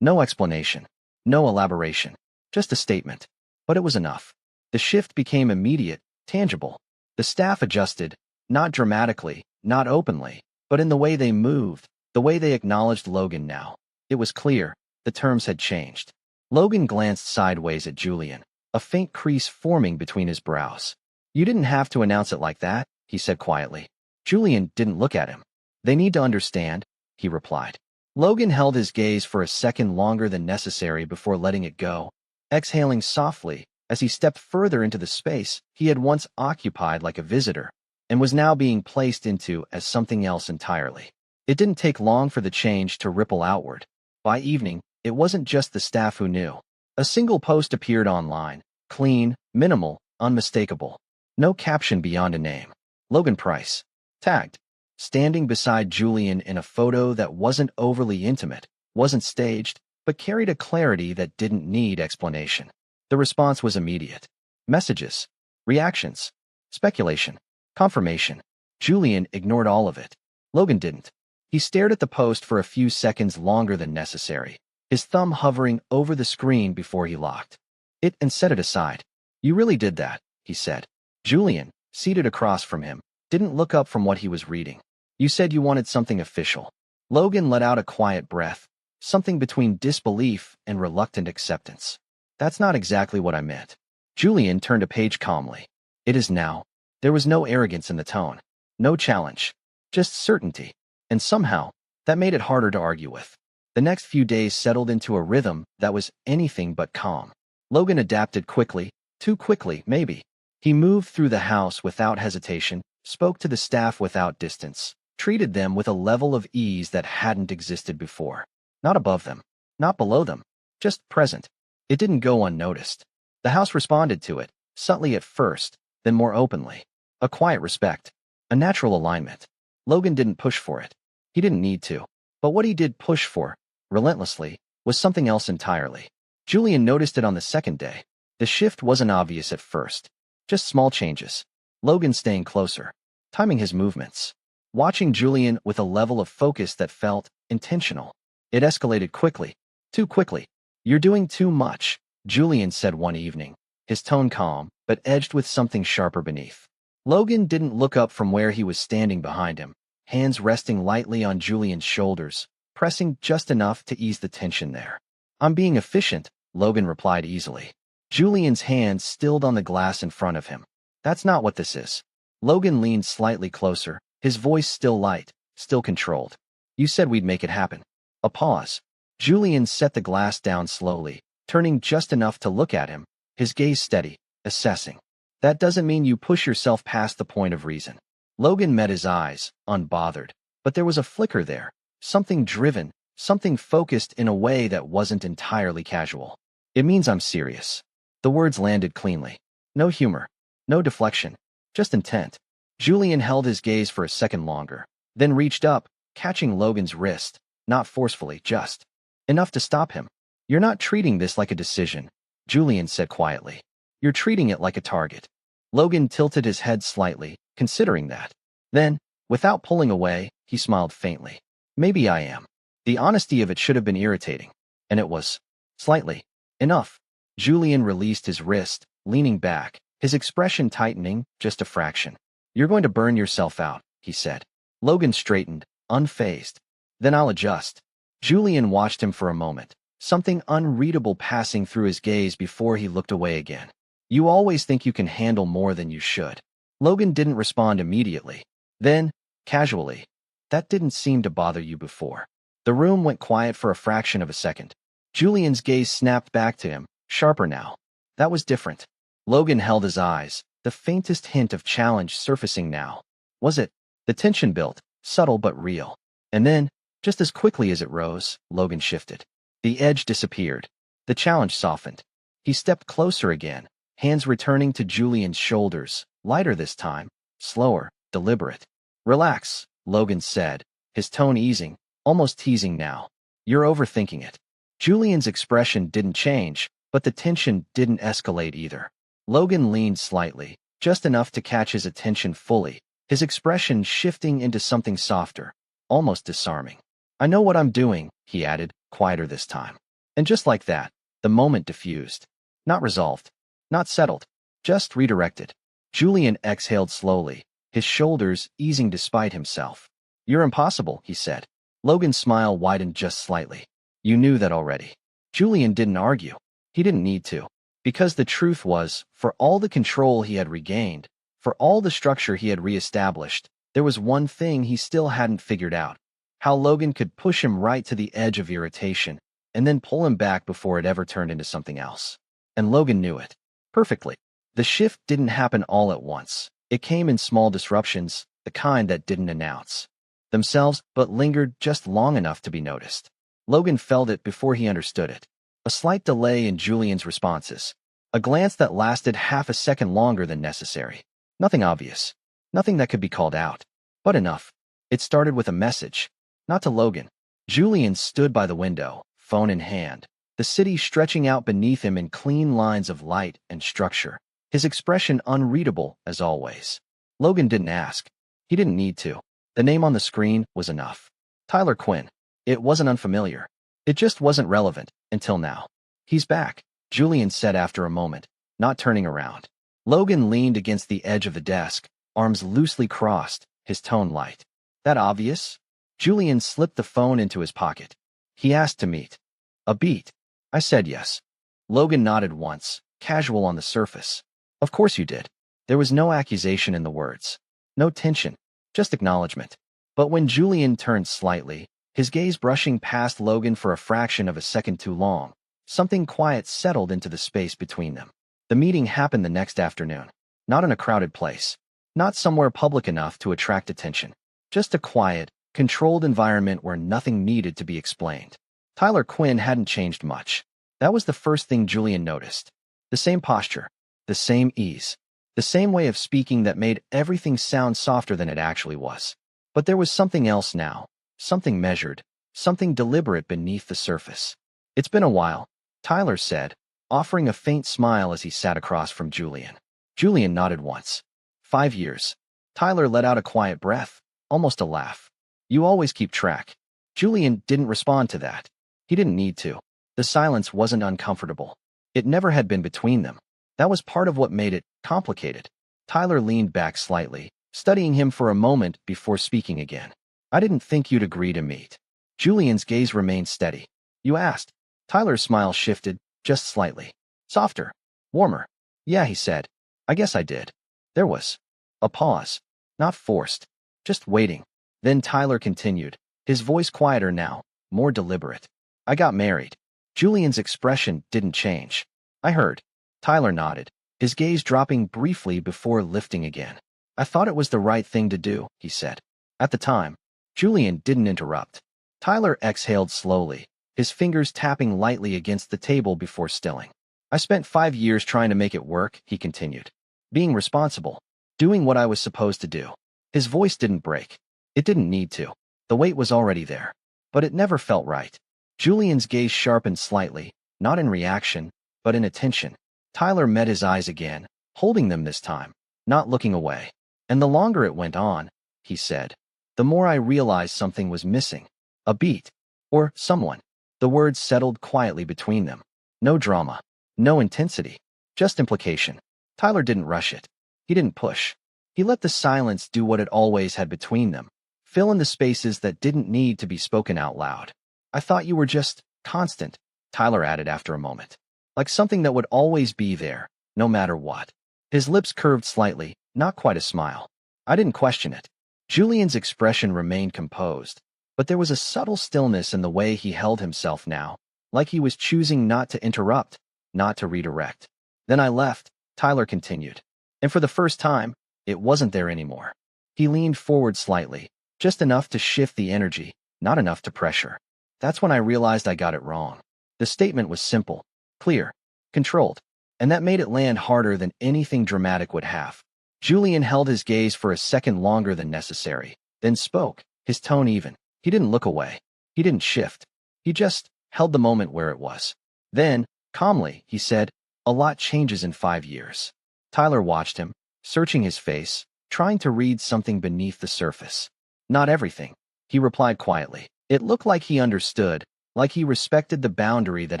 A: No explanation, no elaboration, just a statement. But it was enough. The shift became immediate, tangible. The staff adjusted, not dramatically, not openly, but in the way they moved, the way they acknowledged Logan now. It was clear, the terms had changed. Logan glanced sideways at Julian, a faint crease forming between his brows. "You didn't have to announce it like that," he said quietly. Julian didn't look at him. "They need to understand," he replied. Logan held his gaze for a second longer than necessary before letting it go, exhaling softly as he stepped further into the space he had once occupied like a visitor, and was now being placed into as something else entirely. It didn't take long for the change to ripple outward. By evening, it wasn't just the staff who knew. A single post appeared online, clean, minimal, unmistakable. No caption beyond a name. Logan Price. Tagged. Standing beside Julian in a photo that wasn't overly intimate, wasn't staged, but carried a clarity that didn't need explanation. The response was immediate. Messages. Reactions. Speculation. Confirmation. Julian ignored all of it. Logan didn't. He stared at the post for a few seconds longer than necessary, his thumb hovering over the screen before he locked it and set it aside. "You really did that," he said. Julian, seated across from him, didn't look up from what he was reading. "You said you wanted something official." Logan let out a quiet breath, something between disbelief and reluctant acceptance. "That's not exactly what I meant." Julian turned a page calmly. "It is now." There was no arrogance in the tone, no challenge, just certainty. And somehow, that made it harder to argue with. The next few days settled into a rhythm that was anything but calm. Logan adapted quickly, too quickly, maybe. He moved through the house without hesitation, spoke to the staff without distance, treated them with a level of ease that hadn't existed before. Not above them, not below them, just present. It didn't go unnoticed. The house responded to it, subtly at first, then more openly. A quiet respect, a natural alignment. Logan didn't push for it. He didn't need to. But what he did push for, relentlessly, was something else entirely. Julian noticed it on the second day. The shift wasn't obvious at first. Just small changes. Logan staying closer, timing his movements, watching Julian with a level of focus that felt intentional. It escalated quickly, too quickly. "You're doing too much," Julian said one evening, his tone calm, but edged with something sharper beneath. Logan didn't look up from where he was standing behind him, hands resting lightly on Julian's shoulders, pressing just enough to ease the tension there. "I'm being efficient," Logan replied easily. Julian's hands stilled on the glass in front of him. "That's not what this is." Logan leaned slightly closer, his voice still light, still controlled. "You said we'd make it happen." A pause. Julian set the glass down slowly, turning just enough to look at him, his gaze steady, assessing. "That doesn't mean you push yourself past the point of reason." Logan met his eyes, unbothered, but there was a flicker there, something driven, something focused in a way that wasn't entirely casual. "It means I'm serious." The words landed cleanly. No humor, no deflection, just intent. Julian held his gaze for a second longer, then reached up, catching Logan's wrist, not forcefully, just enough to stop him. "You're not treating this like a decision," Julian said quietly. "You're treating it like a target." Logan tilted his head slightly, considering that. Then, without pulling away, he smiled faintly. "Maybe I am." The honesty of it should have been irritating, and it was. Slightly. Enough. Julian released his wrist, leaning back, his expression tightening just a fraction. "You're going to burn yourself out," he said. Logan straightened, unfazed. Then I'll adjust. Julian watched him for a moment, something unreadable passing through his gaze before he looked away again. You always think you can handle more than you should. Logan didn't respond immediately. Then, casually, that didn't seem to bother you before. The room went quiet for a fraction of a second. Julian's gaze snapped back to him, sharper now. That was different. Logan held his eyes, the faintest hint of challenge surfacing now. Was it? The tension built, subtle but real. And then, just as quickly as it rose, Logan shifted. The edge disappeared. The challenge softened. He stepped closer again, hands returning to Julian's shoulders, lighter this time, slower, deliberate. Relax, Logan said, his tone easing, almost teasing now. You're overthinking it. Julian's expression didn't change, but the tension didn't escalate either. Logan leaned slightly, just enough to catch his attention fully, his expression shifting into something softer, almost disarming. I know what I'm doing, he added, quieter this time. And just like that, the moment diffused. Not resolved, not settled, just redirected. Julian exhaled slowly, his shoulders easing despite himself. You're impossible, he said. Logan's smile widened just slightly. You knew that already. Julian didn't argue. He didn't need to. Because the truth was, for all the control he had regained, for all the structure he had reestablished, there was one thing he still hadn't figured out. How Logan could push him right to the edge of irritation, and then pull him back before it ever turned into something else. And Logan knew it. Perfectly. The shift didn't happen all at once. It came in small disruptions, the kind that didn't announce themselves, but lingered just long enough to be noticed. Logan felt it before he understood it. A slight delay in Julian's responses. A glance that lasted half a second longer than necessary. Nothing obvious. Nothing that could be called out. But enough. It started with a message. Not to Logan. Julian stood by the window, phone in hand, the city stretching out beneath him in clean lines of light and structure, his expression unreadable as always. Logan didn't ask. He didn't need to. The name on the screen was enough. Tyler Quinn. It wasn't unfamiliar. It just wasn't relevant, until now. He's back, Julian said after a moment, not turning around. Logan leaned against the edge of the desk, arms loosely crossed, his tone light. That obvious? Julian slipped the phone into his pocket. He asked to meet. A beat. I said yes. Logan nodded once, casual on the surface. Of course you did. There was no accusation in the words. No tension. Just acknowledgement. But when Julian turned slightly, his gaze brushing past Logan for a fraction of a second too long, something quiet settled into the space between them. The meeting happened the next afternoon. Not in a crowded place. Not somewhere public enough to attract attention. Just a quiet, controlled environment where nothing needed to be explained. Tyler Quinn hadn't changed much. That was the first thing Julian noticed. The same posture. The same ease. The same way of speaking that made everything sound softer than it actually was. But there was something else now. Something measured. Something deliberate beneath the surface. It's been a while, Tyler said, offering a faint smile as he sat across from Julian. Julian nodded once. 5 years. Tyler let out a quiet breath, almost a laugh. You always keep track. Julian didn't respond to that. He didn't need to. The silence wasn't uncomfortable. It never had been between them. That was part of what made it complicated. Tyler leaned back slightly, studying him for a moment before speaking again. I didn't think you'd agree to meet. Julian's gaze remained steady. You asked. Tyler's smile shifted, just slightly. Softer. Warmer. Yeah, he said. I guess I did. There was a pause. Not forced. Just waiting. Then Tyler continued, his voice quieter now, more deliberate. I got married. Julian's expression didn't change. I heard. Tyler nodded, his gaze dropping briefly before lifting again. I thought it was the right thing to do, he said. At the time. Julian didn't interrupt. Tyler exhaled slowly, his fingers tapping lightly against the table before stilling. I spent 5 years trying to make it work, he continued. Being responsible. Doing what I was supposed to do. His voice didn't break. It didn't need to. The weight was already there. But it never felt right. Julian's gaze sharpened slightly, not in reaction, but in attention. Tyler met his eyes again, holding them this time, not looking away. And the longer it went on, he said, the more I realized something was missing. A beat. Or someone. The words settled quietly between them. No drama. No intensity. Just implication. Tyler didn't rush it. He didn't push. He let the silence do what it always had between them. Fill in the spaces that didn't need to be spoken out loud. I thought you were just constant, Tyler added after a moment. Like something that would always be there, no matter what. His lips curved slightly, not quite a smile. I didn't question it. Julian's expression remained composed, but there was a subtle stillness in the way he held himself now, like he was choosing not to interrupt, not to redirect. Then I left, Tyler continued. And for the first time, it wasn't there anymore. He leaned forward slightly, just enough to shift the energy, not enough to pressure. That's when I realized I got it wrong. The statement was simple, clear, controlled, and that made it land harder than anything dramatic would have. Julian held his gaze for a second longer than necessary, then spoke, his tone even. He didn't look away. He didn't shift. He just held the moment where it was. Then, calmly, he said, "A lot changes in 5 years." Tyler watched him, searching his face, trying to read something beneath the surface. "Not everything," he replied quietly. It looked like he understood, like he respected the boundary that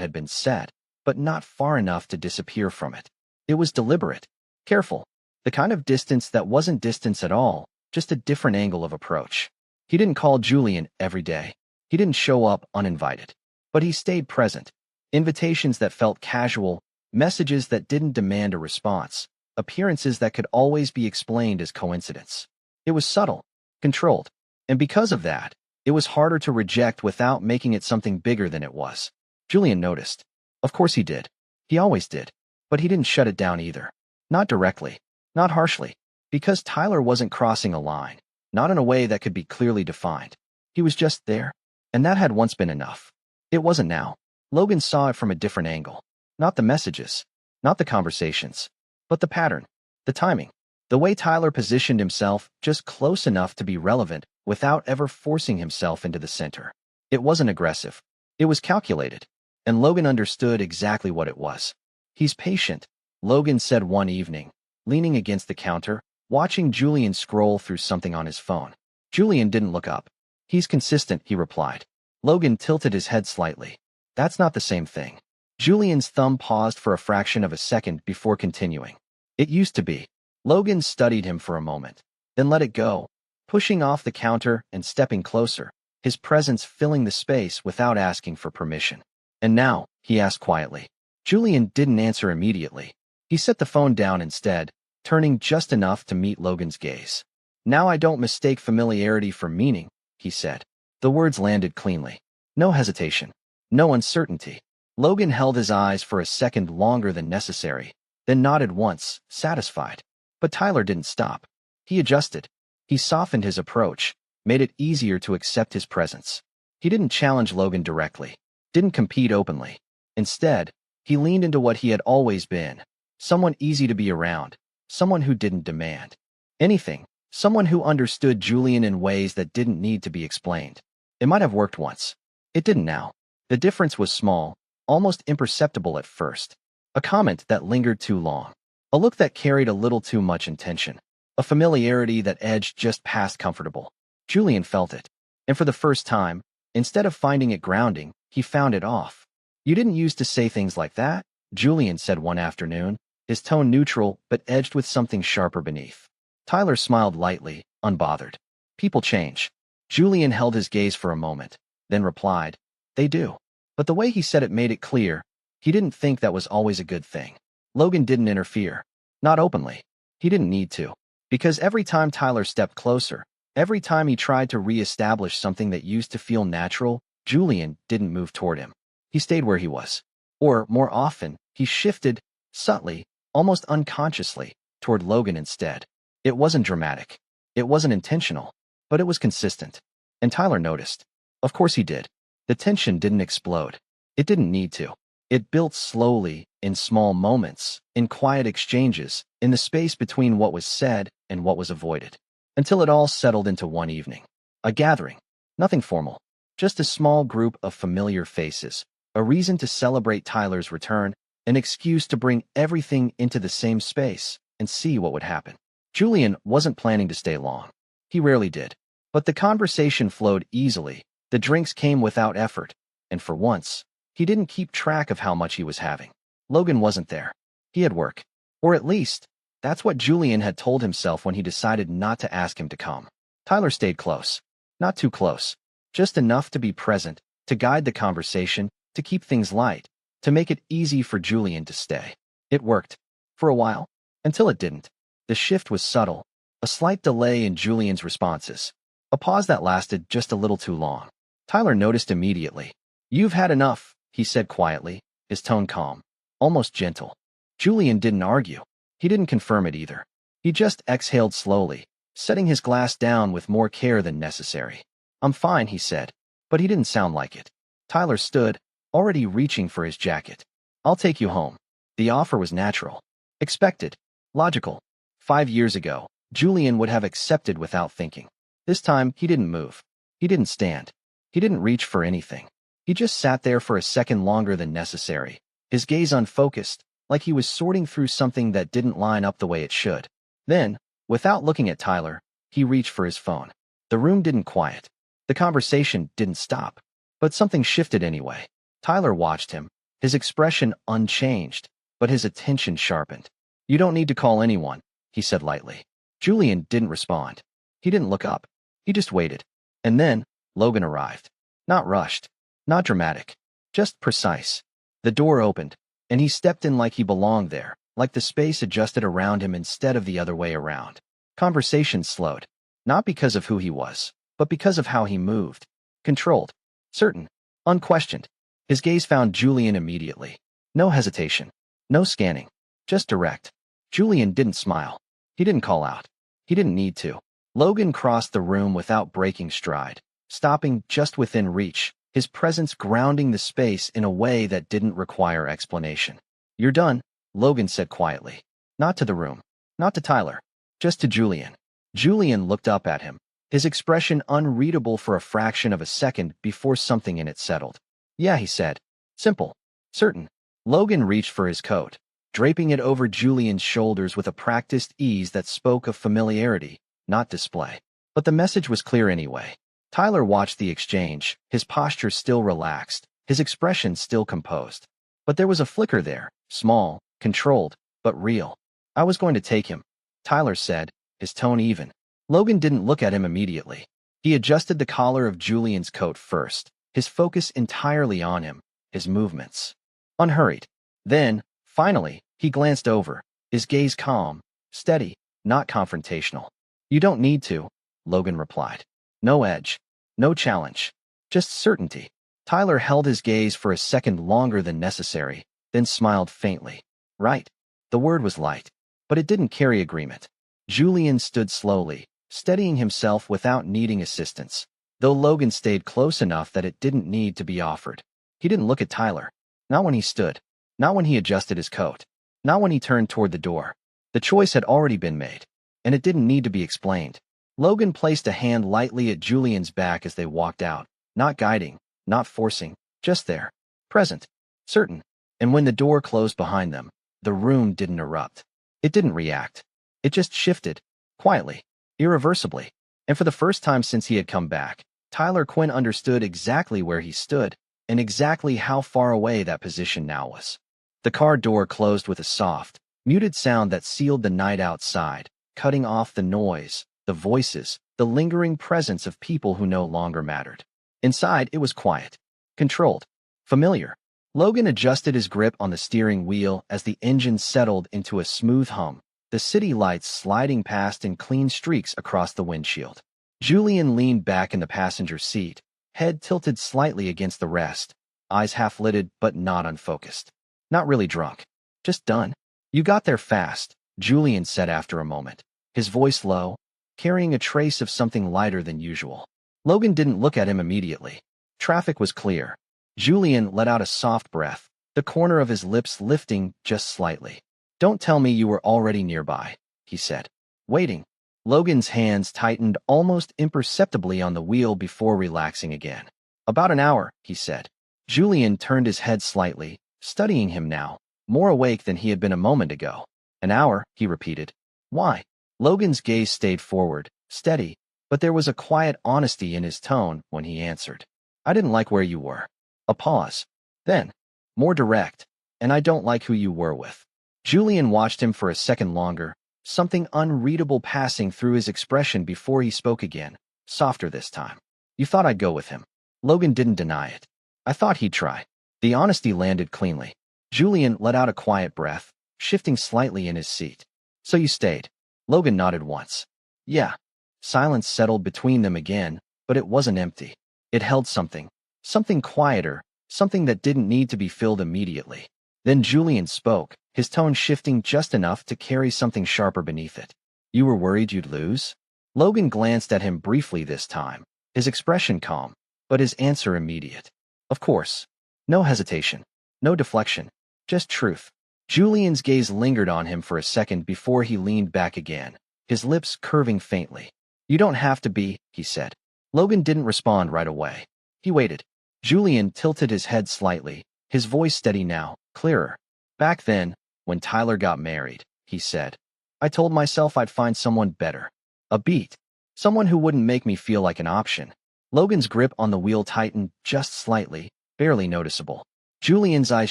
A: had been set, but not far enough to disappear from it. It was deliberate, careful, the kind of distance that wasn't distance at all, just a different angle of approach. He didn't call Julian every day. He didn't show up uninvited. But he stayed present. Invitations that felt casual, messages that didn't demand a response, appearances that could always be explained as coincidence. It was subtle, controlled, and because of that, it was harder to reject without making it something bigger than it was. Julian noticed. Of course he did. He always did. But he didn't shut it down either. Not directly. Not harshly. Because Tyler wasn't crossing a line. Not in a way that could be clearly defined. He was just there. And that had once been enough. It wasn't now. Logan saw it from a different angle. Not the messages. Not the conversations. But the pattern. The timing. The way Tyler positioned himself just close enough to be relevant without ever forcing himself into the center. It wasn't aggressive. It was calculated. And Logan understood exactly what it was. "He's patient," Logan said one evening, leaning against the counter, watching Julian scroll through something on his phone. Julian didn't look up. "He's consistent," he replied. Logan tilted his head slightly. "That's not the same thing." Julian's thumb paused for a fraction of a second before continuing. "It used to be." Logan studied him for a moment, then let it go, pushing off the counter and stepping closer, his presence filling the space without asking for permission. "And now?" he asked quietly. Julian didn't answer immediately. He set the phone down instead, turning just enough to meet Logan's gaze. "Now I don't mistake familiarity for meaning," he said. The words landed cleanly. No hesitation. No uncertainty. Logan held his eyes for a second longer than necessary, then nodded once, satisfied. But Tyler didn't stop. He adjusted. He softened his approach, made it easier to accept his presence. He didn't challenge Logan directly, didn't compete openly. Instead, he leaned into what he had always been, someone easy to be around, someone who didn't demand anything, someone who understood Julian in ways that didn't need to be explained. It might have worked once. It didn't now. The difference was small, almost imperceptible at first. A comment that lingered too long. A look that carried a little too much intention. A familiarity that edged just past comfortable. Julian felt it. And for the first time, instead of finding it grounding, he found it off. "You didn't used to say things like that," Julian said one afternoon, his tone neutral but edged with something sharper beneath. Tyler smiled lightly, unbothered. "People change." Julian held his gaze for a moment, then replied, "They do." But the way he said it made it clear, he didn't think that was always a good thing. Logan didn't interfere. Not openly. He didn't need to. Because every time Tyler stepped closer, every time he tried to re-establish something that used to feel natural, Julian didn't move toward him. He stayed where he was. Or, more often, he shifted, subtly, almost unconsciously, toward Logan instead. It wasn't dramatic. It wasn't intentional. But it was consistent. And Tyler noticed. Of course he did. The tension didn't explode. It didn't need to. It built slowly, in small moments, in quiet exchanges, in the space between what was said and what was avoided. Until it all settled into one evening. A gathering. Nothing formal. Just a small group of familiar faces. A reason to celebrate Tyler's return. An excuse to bring everything into the same space and see what would happen. Julian wasn't planning to stay long. He rarely did. But the conversation flowed easily. The drinks came without effort. And for once, he didn't keep track of how much he was having. Logan wasn't there. He had work. Or at least, that's what Julian had told himself when he decided not to ask him to come. Tyler stayed close. Not too close. Just enough to be present, to guide the conversation, to keep things light, to make it easy for Julian to stay. It worked. For a while. Until it didn't. The shift was subtle. A slight delay in Julian's responses. A pause that lasted just a little too long. Tyler noticed immediately. "You've had enough," he said quietly, his tone calm, almost gentle. Julian didn't argue. He didn't confirm it either. He just exhaled slowly, setting his glass down with more care than necessary. "I'm fine," he said, but he didn't sound like it. Tyler stood, already reaching for his jacket. "I'll take you home." The offer was natural. Expected. Logical. 5 years ago, Julian would have accepted without thinking. This time, he didn't move. He didn't stand. He didn't reach for anything. He just sat there for a second longer than necessary, his gaze unfocused, like he was sorting through something that didn't line up the way it should. Then, without looking at Tyler, he reached for his phone. The room didn't quiet. The conversation didn't stop. But something shifted anyway. Tyler watched him, his expression unchanged, but his attention sharpened. "You don't need to call anyone," he said lightly. Julian didn't respond. He didn't look up. He just waited. And then, Logan arrived. Not rushed. Not dramatic. Just precise. The door opened, and he stepped in like he belonged there, like the space adjusted around him instead of the other way around. Conversation slowed. Not because of who he was, but because of how he moved. Controlled. Certain. Unquestioned. His gaze found Julian immediately. No hesitation. No scanning. Just direct. Julian didn't smile. He didn't call out. He didn't need to. Logan crossed the room without breaking stride, stopping just within reach, his presence grounding the space in a way that didn't require explanation. "You're done," Logan said quietly. Not to the room. Not to Tyler. Just to Julian. Julian looked up at him, his expression unreadable for a fraction of a second before something in it settled. "Yeah," he said. Simple. Certain. Logan reached for his coat, draping it over Julian's shoulders with a practiced ease that spoke of familiarity, not display. But the message was clear anyway. Tyler watched the exchange, his posture still relaxed, his expression still composed. But there was a flicker there, small, controlled, but real. "I was going to take him," Tyler said, his tone even. Logan didn't look at him immediately. He adjusted the collar of Julian's coat first, his focus entirely on him, his movements. Unhurried. Then, finally, he glanced over, his gaze calm, steady, not confrontational. "You don't need to," Logan replied. No edge. No challenge. Just certainty. Tyler held his gaze for a second longer than necessary, then smiled faintly. Right. The word was light, but it didn't carry agreement. Julian stood slowly, steadying himself without needing assistance, though Logan stayed close enough that it didn't need to be offered. He didn't look at Tyler. Not when he stood. Not when he adjusted his coat. Not when he turned toward the door. The choice had already been made, and it didn't need to be explained. Logan placed a hand lightly at Julian's back as they walked out, not guiding, not forcing, just there, present, certain. And when the door closed behind them, the room didn't erupt. It didn't react. It just shifted, quietly, irreversibly. And for the first time since he had come back, Tyler Quinn understood exactly where he stood and exactly how far away that position now was. The car door closed with a soft, muted sound that sealed the night outside, cutting off the noise, the voices, the lingering presence of people who no longer mattered. Inside, it was quiet, controlled, familiar. Logan adjusted his grip on the steering wheel as the engine settled into a smooth hum, the city lights sliding past in clean streaks across the windshield. Julian leaned back in the passenger seat, head tilted slightly against the rest, eyes half-lidded but not unfocused. Not really drunk. Just done. "You got there fast," Julian said after a moment, his voice low, carrying a trace of something lighter than usual. Logan didn't look at him immediately. Traffic was clear. Julian let out a soft breath, the corner of his lips lifting just slightly. "Don't tell me you were already nearby," he said. Waiting. Logan's hands tightened almost imperceptibly on the wheel before relaxing again. "About an hour," he said. Julian turned his head slightly, studying him now, more awake than he had been a moment ago. "An hour," he repeated. "Why?" Logan's gaze stayed forward, steady, but there was a quiet honesty in his tone when he answered. "I didn't like where you were." A pause. Then, more direct, "And I don't like who you were with." Julian watched him for a second longer, something unreadable passing through his expression before he spoke again, softer this time. You thought I'd go with him. Logan didn't deny it. I thought he'd try. The honesty landed cleanly. Julian let out a quiet breath, shifting slightly in his seat. So you stayed. Logan nodded once. Yeah. Silence settled between them again, but it wasn't empty. It held something. Something quieter, something that didn't need to be filled immediately. Then Julian spoke, his tone shifting just enough to carry something sharper beneath it. You were worried you'd lose? Logan glanced at him briefly this time, his expression calm, but his answer immediate. Of course. No hesitation. No deflection. Just truth. Julian's gaze lingered on him for a second before he leaned back again, his lips curving faintly. You don't have to be, he said. Logan didn't respond right away. He waited. Julian tilted his head slightly, his voice steady now, clearer. Back then, when Tyler got married, he said, I told myself I'd find someone better. A beat. Someone who wouldn't make me feel like an option. Logan's grip on the wheel tightened just slightly, barely noticeable. Julian's eyes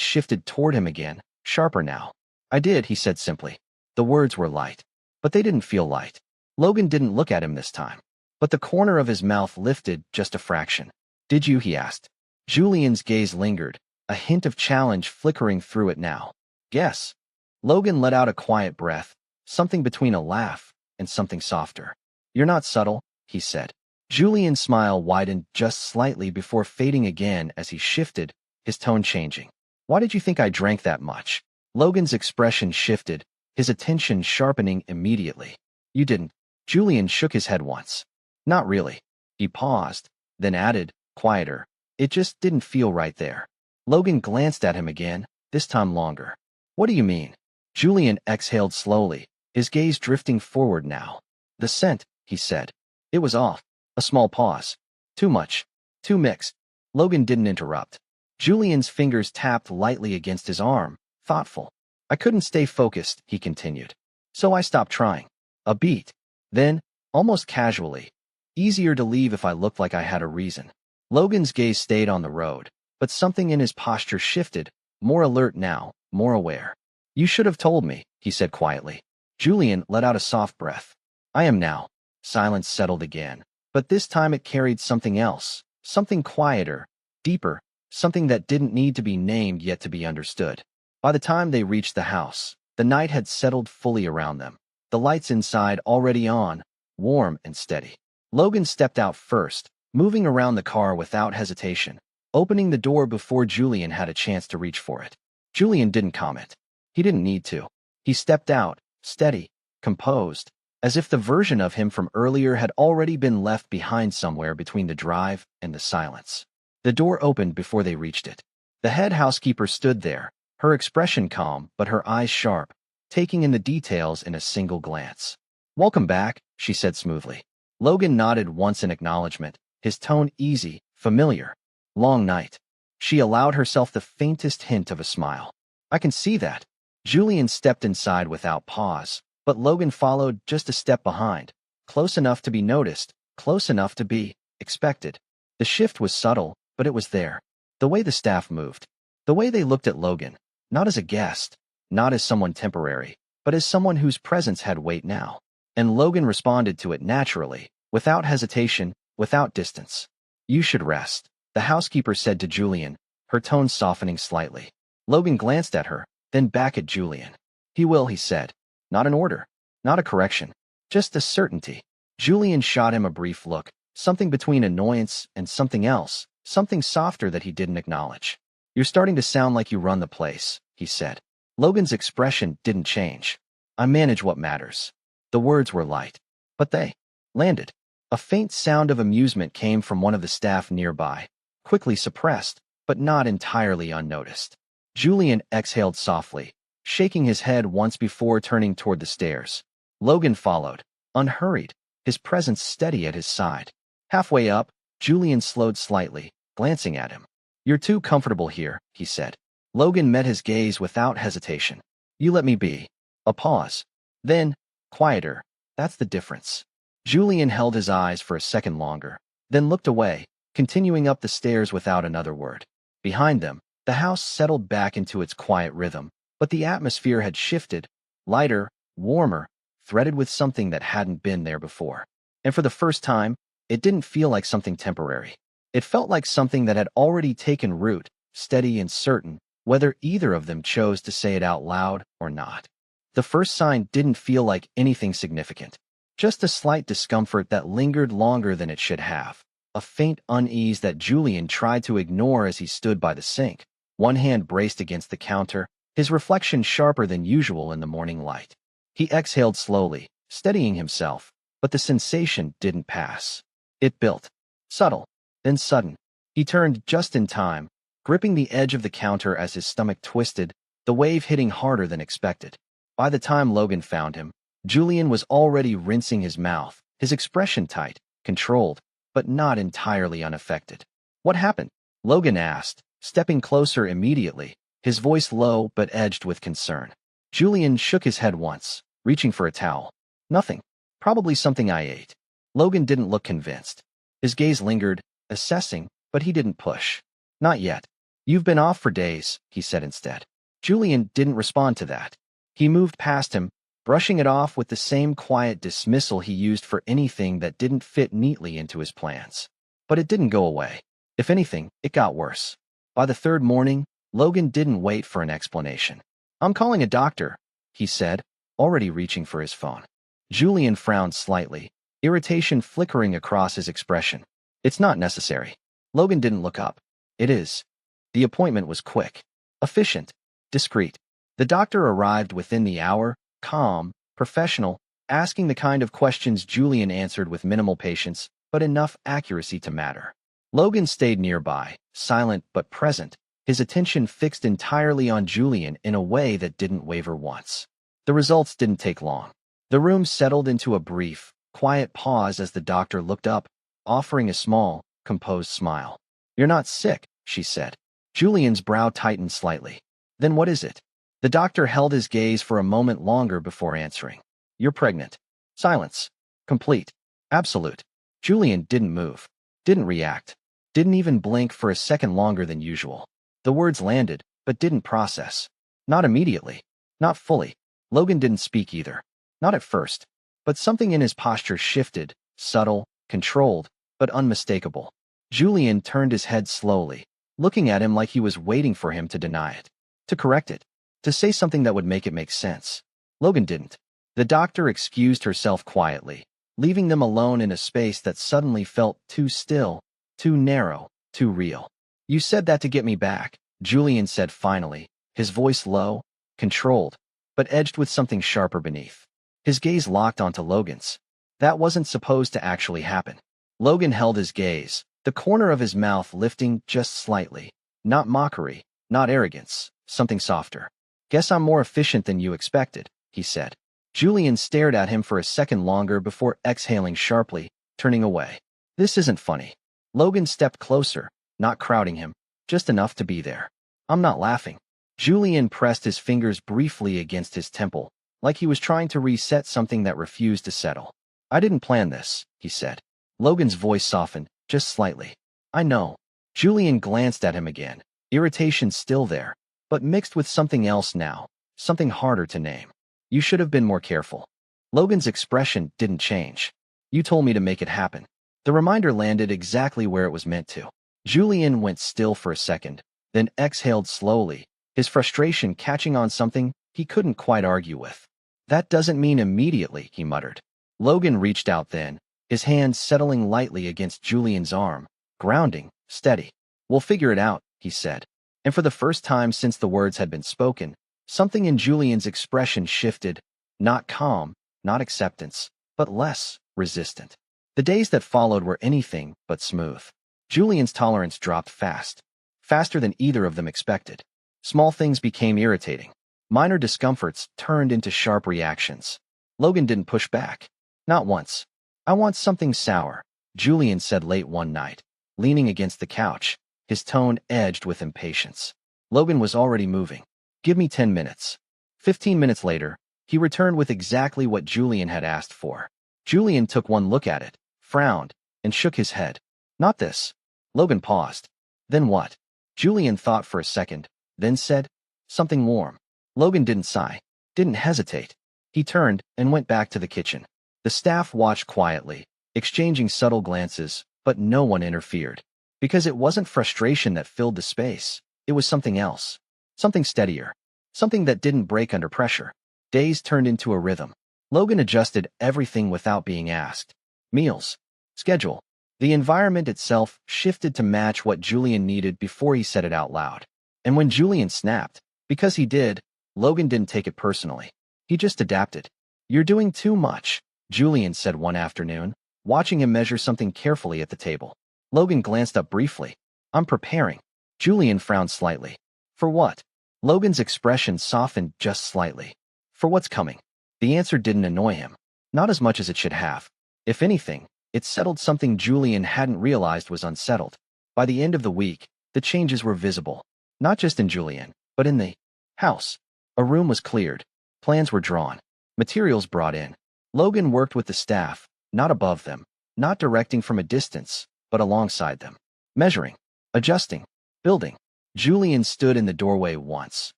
A: shifted toward him again, sharper now. I did, he said simply. The words were light, but they didn't feel light. Logan didn't look at him this time, but the corner of his mouth lifted just a fraction. Did you, he asked. Julian's gaze lingered, a hint of challenge flickering through it now. Yes. Logan let out a quiet breath, something between a laugh and something softer. You're not subtle, he said. Julian's smile widened just slightly before fading again as he shifted, his tone changing. Why did you think I drank that much? Logan's expression shifted, his attention sharpening immediately. You didn't. Julian shook his head once. Not really. He paused, then added, quieter. It just didn't feel right there. Logan glanced at him again, this time longer. What do you mean? Julian exhaled slowly, his gaze drifting forward now. The scent, he said. It was off. A small pause. Too much. Too mixed. Logan didn't interrupt. Julian's fingers tapped lightly against his arm, thoughtful. I couldn't stay focused, he continued. So I stopped trying. A beat. Then, almost casually, easier to leave if I looked like I had a reason. Logan's gaze stayed on the road, but something in his posture shifted, more alert now, more aware. You should have told me, he said quietly. Julian let out a soft breath. I am now. Silence settled again, but this time it carried something else, something quieter, deeper, something that didn't need to be named yet to be understood. By the time they reached the house, the night had settled fully around them, the lights inside already on, warm and steady. Logan stepped out first, moving around the car without hesitation, opening the door before Julian had a chance to reach for it. Julian didn't comment. He didn't need to. He stepped out, steady, composed, as if the version of him from earlier had already been left behind somewhere between the drive and the silence. The door opened before they reached it. The head housekeeper stood there, her expression calm but her eyes sharp, taking in the details in a single glance. Welcome back, she said smoothly. Logan nodded once in acknowledgement, his tone easy, familiar. Long night. She allowed herself the faintest hint of a smile. I can see that. Julian stepped inside without pause, but Logan followed just a step behind, close enough to be noticed, close enough to be expected. The shift was subtle, but it was there. The way the staff moved, the way they looked at Logan, not as a guest, not as someone temporary, but as someone whose presence had weight now. And Logan responded to it naturally, without hesitation, without distance. You should rest, the housekeeper said to Julian, her tone softening slightly. Logan glanced at her, then back at Julian. He will, he said. Not an order, not a correction, just a certainty. Julian shot him a brief look, something between annoyance and something else, something softer that he didn't acknowledge. You're starting to sound like you run the place, he said. Logan's expression didn't change. I manage what matters. The words were light, but they landed. A faint sound of amusement came from one of the staff nearby, quickly suppressed, but not entirely unnoticed. Julian exhaled softly, shaking his head once before turning toward the stairs. Logan followed, unhurried, his presence steady at his side. Halfway up, Julian slowed slightly, glancing at him. You're too comfortable here, he said. Logan met his gaze without hesitation. You let me be. A pause. Then, quieter. That's the difference. Julian held his eyes for a second longer, then looked away, continuing up the stairs without another word. Behind them, the house settled back into its quiet rhythm, but the atmosphere had shifted, lighter, warmer, threaded with something that hadn't been there before. And for the first time, It didn't feel like something temporary. It felt like something that had already taken root, steady and certain, whether either of them chose to say it out loud or not. The first sign didn't feel like anything significant, just a slight discomfort that lingered longer than it should have, a faint unease that Julian tried to ignore as he stood by the sink, one hand braced against the counter, his reflection sharper than usual in the morning light. He exhaled slowly, steadying himself, but the sensation didn't pass. It built, subtle, then sudden. He turned just in time, gripping the edge of the counter as his stomach twisted, the wave hitting harder than expected. By the time Logan found him, Julian was already rinsing his mouth, his expression tight, controlled, but not entirely unaffected. "What happened?" Logan asked, stepping closer immediately, his voice low but edged with concern. Julian shook his head once, reaching for a towel. "Nothing. Probably something I ate." Logan didn't look convinced. His gaze lingered, assessing, but he didn't push. "Not yet. You've been off for days," he said instead. Julian didn't respond to that. He moved past him, brushing it off with the same quiet dismissal he used for anything that didn't fit neatly into his plans. But it didn't go away. If anything, it got worse. By the third morning, Logan didn't wait for an explanation. "I'm calling a doctor," he said, already reaching for his phone. Julian frowned slightly, irritation flickering across his expression. "It's not necessary." Logan didn't look up. "It is." The appointment was quick, efficient, discreet. The doctor arrived within the hour, calm, professional, asking the kind of questions Julian answered with minimal patience, but enough accuracy to matter. Logan stayed nearby, silent but present, his attention fixed entirely on Julian in a way that didn't waver once. The results didn't take long. The room settled into a brief, quiet pause as the doctor looked up, offering a small, composed smile. "You're not sick," she said. Julian's brow tightened slightly. "Then what is it?" The doctor held his gaze for a moment longer before answering. "You're pregnant." Silence. Complete. Absolute. Julian didn't move. Didn't react. Didn't even blink for a second longer than usual. The words landed, but didn't process. Not immediately. Not fully. Logan didn't speak either. Not at first. But something in his posture shifted, subtle, controlled, but unmistakable. Julian turned his head slowly, looking at him like he was waiting for him to deny it, to correct it, to say something that would make it make sense. Logan didn't. The doctor excused herself quietly, leaving them alone in a space that suddenly felt too still, too narrow, too real. "You said that to get me back," Julian said finally, his voice low, controlled, but edged with something sharper beneath. His gaze locked onto Logan's. That wasn't supposed to actually happen. Logan held his gaze, the corner of his mouth lifting just slightly. Not mockery, not arrogance, something softer. "Guess I'm more efficient than you expected," he said. Julian stared at him for a second longer before exhaling sharply, turning away. "This isn't funny." Logan stepped closer, not crowding him, just enough to be there. "I'm not laughing." Julian pressed his fingers briefly against his temple, like he was trying to reset something that refused to settle. "I didn't plan this," he said. Logan's voice softened, just slightly. "I know." Julian glanced at him again, irritation still there, but mixed with something else now, something harder to name. "You should have been more careful." Logan's expression didn't change. "You told me to make it happen." The reminder landed exactly where it was meant to. Julian went still for a second, then exhaled slowly, his frustration catching on something he couldn't quite argue with. "That doesn't mean immediately," he muttered. Logan reached out then, his hand settling lightly against Julian's arm, grounding, steady. "We'll figure it out," he said. And for the first time since the words had been spoken, something in Julian's expression shifted, not calm, not acceptance, but less resistant. The days that followed were anything but smooth. Julian's tolerance dropped fast, faster than either of them expected. Small things became irritating. Minor discomforts turned into sharp reactions. Logan didn't push back. Not once. "I want something sour," Julian said late one night, leaning against the couch, his tone edged with impatience. Logan was already moving. "Give me 10 minutes. 15 minutes later, he returned with exactly what Julian had asked for. Julian took one look at it, frowned, and shook his head. "Not this." Logan paused. "Then what?" Julian thought for a second, then said, "Something warm." Logan didn't sigh, didn't hesitate. He turned and went back to the kitchen. The staff watched quietly, exchanging subtle glances, but no one interfered. Because it wasn't frustration that filled the space, it was something else. Something steadier. Something that didn't break under pressure. Days turned into a rhythm. Logan adjusted everything without being asked. Meals. Schedule. The environment itself shifted to match what Julian needed before he said it out loud. And when Julian snapped, because he did, Logan didn't take it personally. He just adapted. "You're doing too much," Julian said one afternoon, watching him measure something carefully at the table. Logan glanced up briefly. "I'm preparing." Julian frowned slightly. "For what?" Logan's expression softened just slightly. "For what's coming." The answer didn't annoy him. Not as much as it should have. If anything, it settled something Julian hadn't realized was unsettled. By the end of the week, the changes were visible. Not just in Julian, but in the house. A room was cleared. Plans were drawn. Materials brought in. Logan worked with the staff, not above them, not directing from a distance, but alongside them. Measuring, adjusting, building. Julian stood in the doorway once,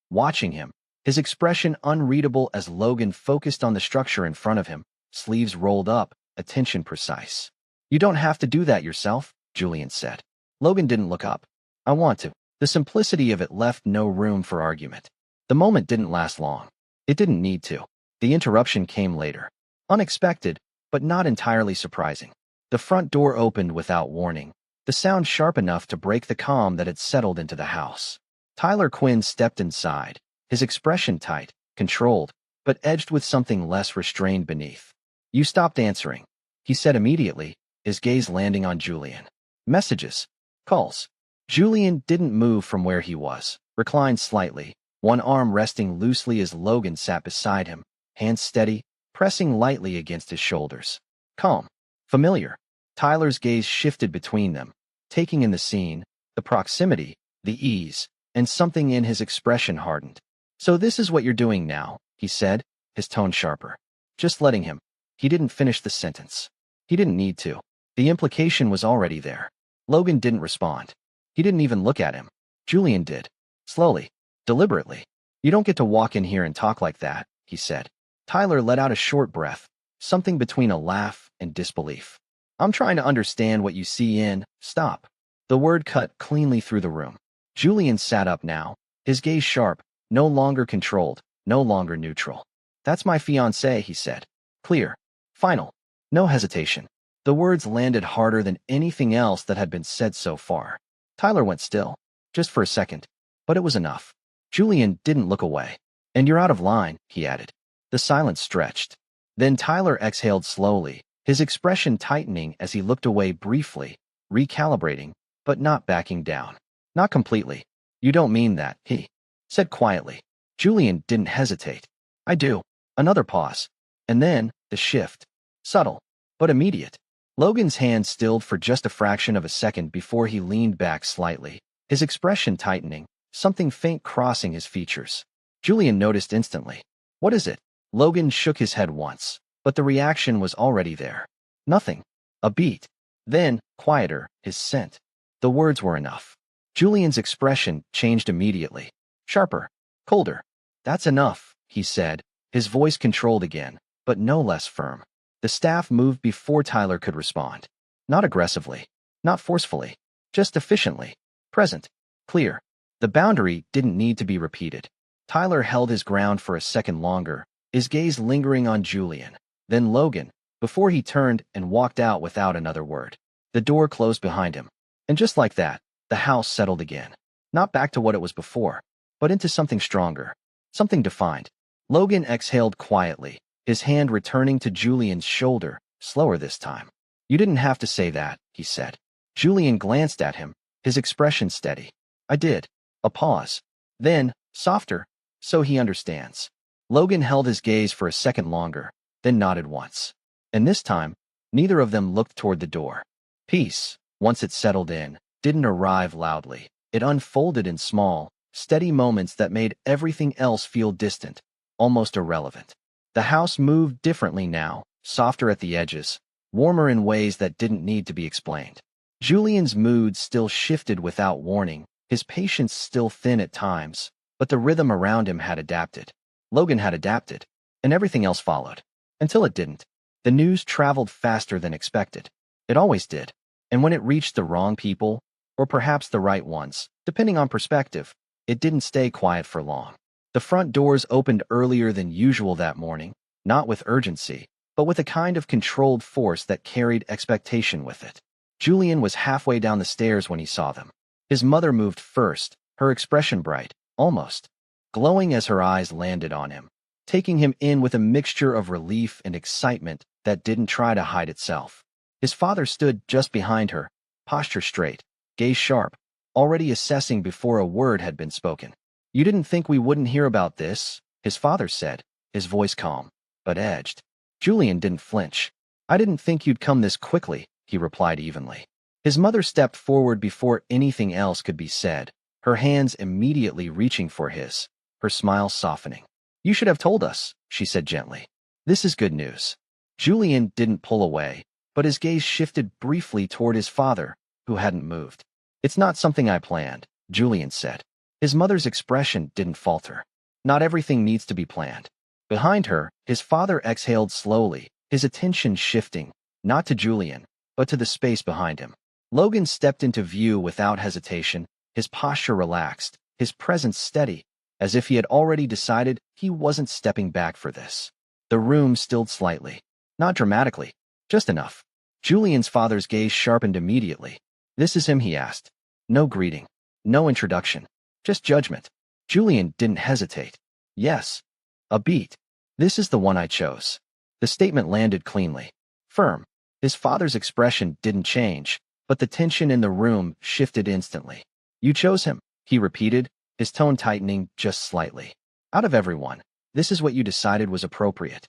A: watching him, his expression unreadable as Logan focused on the structure in front of him, sleeves rolled up, attention precise. "You don't have to do that yourself," Julian said. Logan didn't look up. "I want to." The simplicity of it left no room for argument. The moment didn't last long. It didn't need to. The interruption came later. Unexpected, but not entirely surprising. The front door opened without warning, the sound sharp enough to break the calm that had settled into the house. Tyler Quinn stepped inside, his expression tight, controlled, but edged with something less restrained beneath. "You stopped answering," he said immediately, his gaze landing on Julian. "Messages. Calls." Julian didn't move from where he was, reclined slightly, one arm resting loosely as Logan sat beside him, hands steady, pressing lightly against his shoulders. Calm. Familiar. Tyler's gaze shifted between them, taking in the scene, the proximity, the ease, and something in his expression hardened. "So this is what you're doing now," he said, his tone sharper. Just letting him. He didn't finish the sentence. He didn't need to. The implication was already there. Logan didn't respond. He didn't even look at him. Julian did. Slowly. Deliberately. "You don't get to walk in here and talk like that," he said. Tyler let out a short breath, something between a laugh and disbelief. "I'm trying to understand what you see in." "Stop." The word cut cleanly through the room. Julian sat up now, his gaze sharp, no longer controlled, no longer neutral. "That's my fiancée," he said. Clear. Final. No hesitation. The words landed harder than anything else that had been said so far. Tyler went still, just for a second, but it was enough. Julian didn't look away. "And you're out of line," he added. The silence stretched. Then Tyler exhaled slowly, his expression tightening as he looked away briefly, recalibrating, but not backing down. "Not completely. You don't mean that," he said quietly. Julian didn't hesitate. "I do." Another pause. And then, the shift. Subtle, but immediate. Logan's hand stilled for just a fraction of a second before he leaned back slightly, his expression tightening, something faint crossing his features. Julian noticed instantly. "What is it?" Logan shook his head once, but the reaction was already there. "Nothing." A beat. Then, quieter, his scent. The words were enough. Julian's expression changed immediately. Sharper. Colder. "That's enough," he said, his voice controlled again, but no less firm. The staff moved before Tyler could respond. Not aggressively. Not forcefully. Just efficiently. Present. Clear. The boundary didn't need to be repeated. Tyler held his ground for a second longer, his gaze lingering on Julian, then Logan, before he turned and walked out without another word. The door closed behind him. And just like that, the house settled again. Not back to what it was before, but into something stronger. Something defined. Logan exhaled quietly, his hand returning to Julian's shoulder, slower this time. "You didn't have to say that," he said. Julian glanced at him, his expression steady. "I did." A pause. Then, softer, "So he understands." Logan held his gaze for a second longer, then nodded once. And this time, neither of them looked toward the door. Peace, once it settled in, didn't arrive loudly. It unfolded in small, steady moments that made everything else feel distant, almost irrelevant. The house moved differently now, softer at the edges, warmer in ways that didn't need to be explained. Julian's mood still shifted without warning, his patience still thin at times, but the rhythm around him had adapted. Logan had adapted, and everything else followed. Until it didn't. The news traveled faster than expected. It always did. And when it reached the wrong people, or perhaps the right ones, depending on perspective, it didn't stay quiet for long. The front doors opened earlier than usual that morning, not with urgency, but with a kind of controlled force that carried expectation with it. Julian was halfway down the stairs when he saw them. His mother moved first, her expression bright, almost glowing as her eyes landed on him, taking him in with a mixture of relief and excitement that didn't try to hide itself. His father stood just behind her, posture straight, gaze sharp, already assessing before a word had been spoken. "You didn't think we wouldn't hear about this?" his father said, his voice calm, but edged. Julian didn't flinch. "I didn't think you'd come this quickly," he replied evenly. His mother stepped forward before anything else could be said, her hands immediately reaching for his, her smile softening. "You should have told us," she said gently. "This is good news." Julian didn't pull away, but his gaze shifted briefly toward his father, who hadn't moved. "It's not something I planned," Julian said. His mother's expression didn't falter. "Not everything needs to be planned." Behind her, his father exhaled slowly, his attention shifting, not to Julian, but to the space behind him. Logan stepped into view without hesitation, his posture relaxed, his presence steady, as if he had already decided he wasn't stepping back for this. The room stilled slightly. Not dramatically, just enough. Julian's father's gaze sharpened immediately. "This is him?" he asked. No greeting, no introduction, just judgment. Julian didn't hesitate. "Yes. A beat. This is the one I chose." The statement landed cleanly. Firm. His father's expression didn't change, but the tension in the room shifted instantly. "You chose him," he repeated, his tone tightening just slightly. "Out of everyone, this is what you decided was appropriate."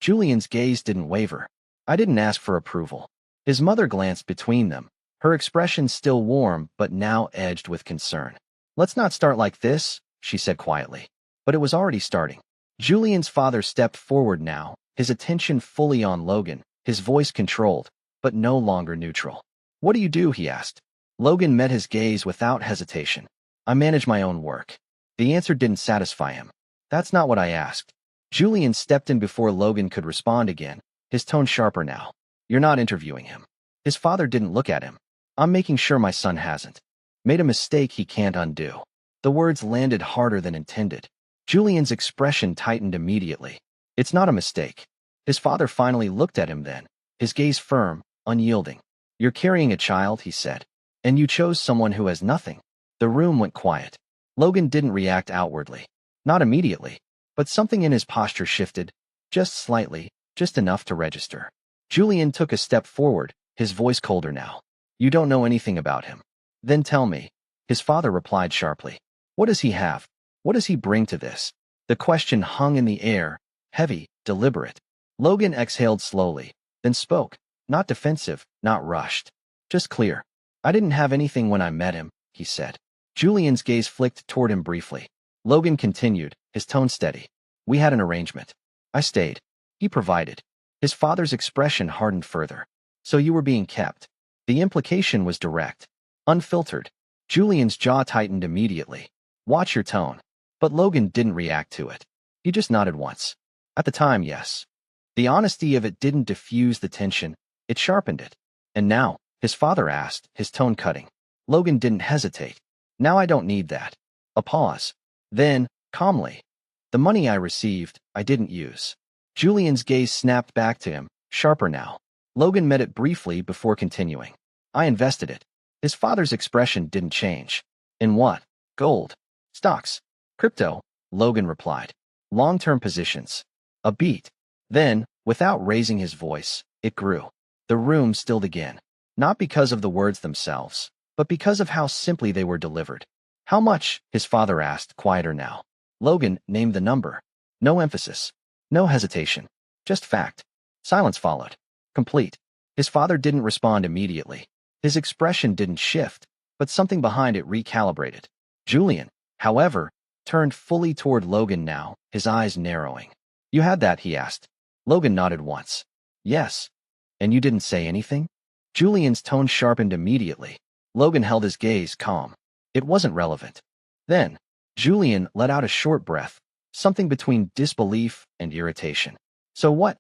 A: Julian's gaze didn't waver. "I didn't ask for approval." His mother glanced between them, her expression still warm but now edged with concern. "Let's not start like this," she said quietly. But it was already starting. Julian's father stepped forward now, his attention fully on Logan, his voice controlled, but no longer neutral. "What do you do?" he asked. Logan met his gaze without hesitation. "I manage my own work." The answer didn't satisfy him. "That's not what I asked." Julian stepped in before Logan could respond again, his tone sharper now. "You're not interviewing him." His father didn't look at him. "I'm making sure my son hasn't made a mistake he can't undo." The words landed harder than intended. Julian's expression tightened immediately. "It's not a mistake." His father finally looked at him then, his gaze firm, unyielding. "You're carrying a child," he said, "and you chose someone who has nothing." The room went quiet. Logan didn't react outwardly. Not immediately, but something in his posture shifted, just slightly, just enough to register. Julian took a step forward, his voice colder now. "You don't know anything about him." "Then tell me," his father replied sharply. "What does he have? What does he bring to this?" The question hung in the air, heavy, deliberate. Logan exhaled slowly, then spoke, not defensive, not rushed, just clear. "I didn't have anything when I met him," he said. Julian's gaze flicked toward him briefly. Logan continued, his tone steady. "We had an arrangement. I stayed. He provided." His father's expression hardened further. "So you were being kept." The implication was direct, unfiltered. Julian's jaw tightened immediately. "Watch your tone." But Logan didn't react to it. He just nodded once. "At the time, yes." The honesty of it didn't diffuse the tension, it sharpened it. "And now?" his father asked, his tone cutting. Logan didn't hesitate. "Now I don't need that." A pause. Then, calmly, "The money I received, I didn't use." Julian's gaze snapped back to him, sharper now. Logan met it briefly before continuing. "I invested it." His father's expression didn't change. "In what?" "Gold. Stocks. Crypto," Logan replied. "Long-term positions." A beat. Then, without raising his voice, it grew. The room stilled again. Not because of the words themselves, but because of how simply they were delivered. "How much?" his father asked, quieter now. Logan named the number. No emphasis. No hesitation. Just fact. Silence followed. Complete. His father didn't respond immediately. His expression didn't shift, but something behind it recalibrated. Julian, however, turned fully toward Logan now, his eyes narrowing. "You had that?" he asked. Logan nodded once. "Yes." "And you didn't say anything?" Julian's tone sharpened immediately. Logan held his gaze calm. It wasn't relevant. Then, Julian let out a short breath, something between disbelief and irritation. "So what?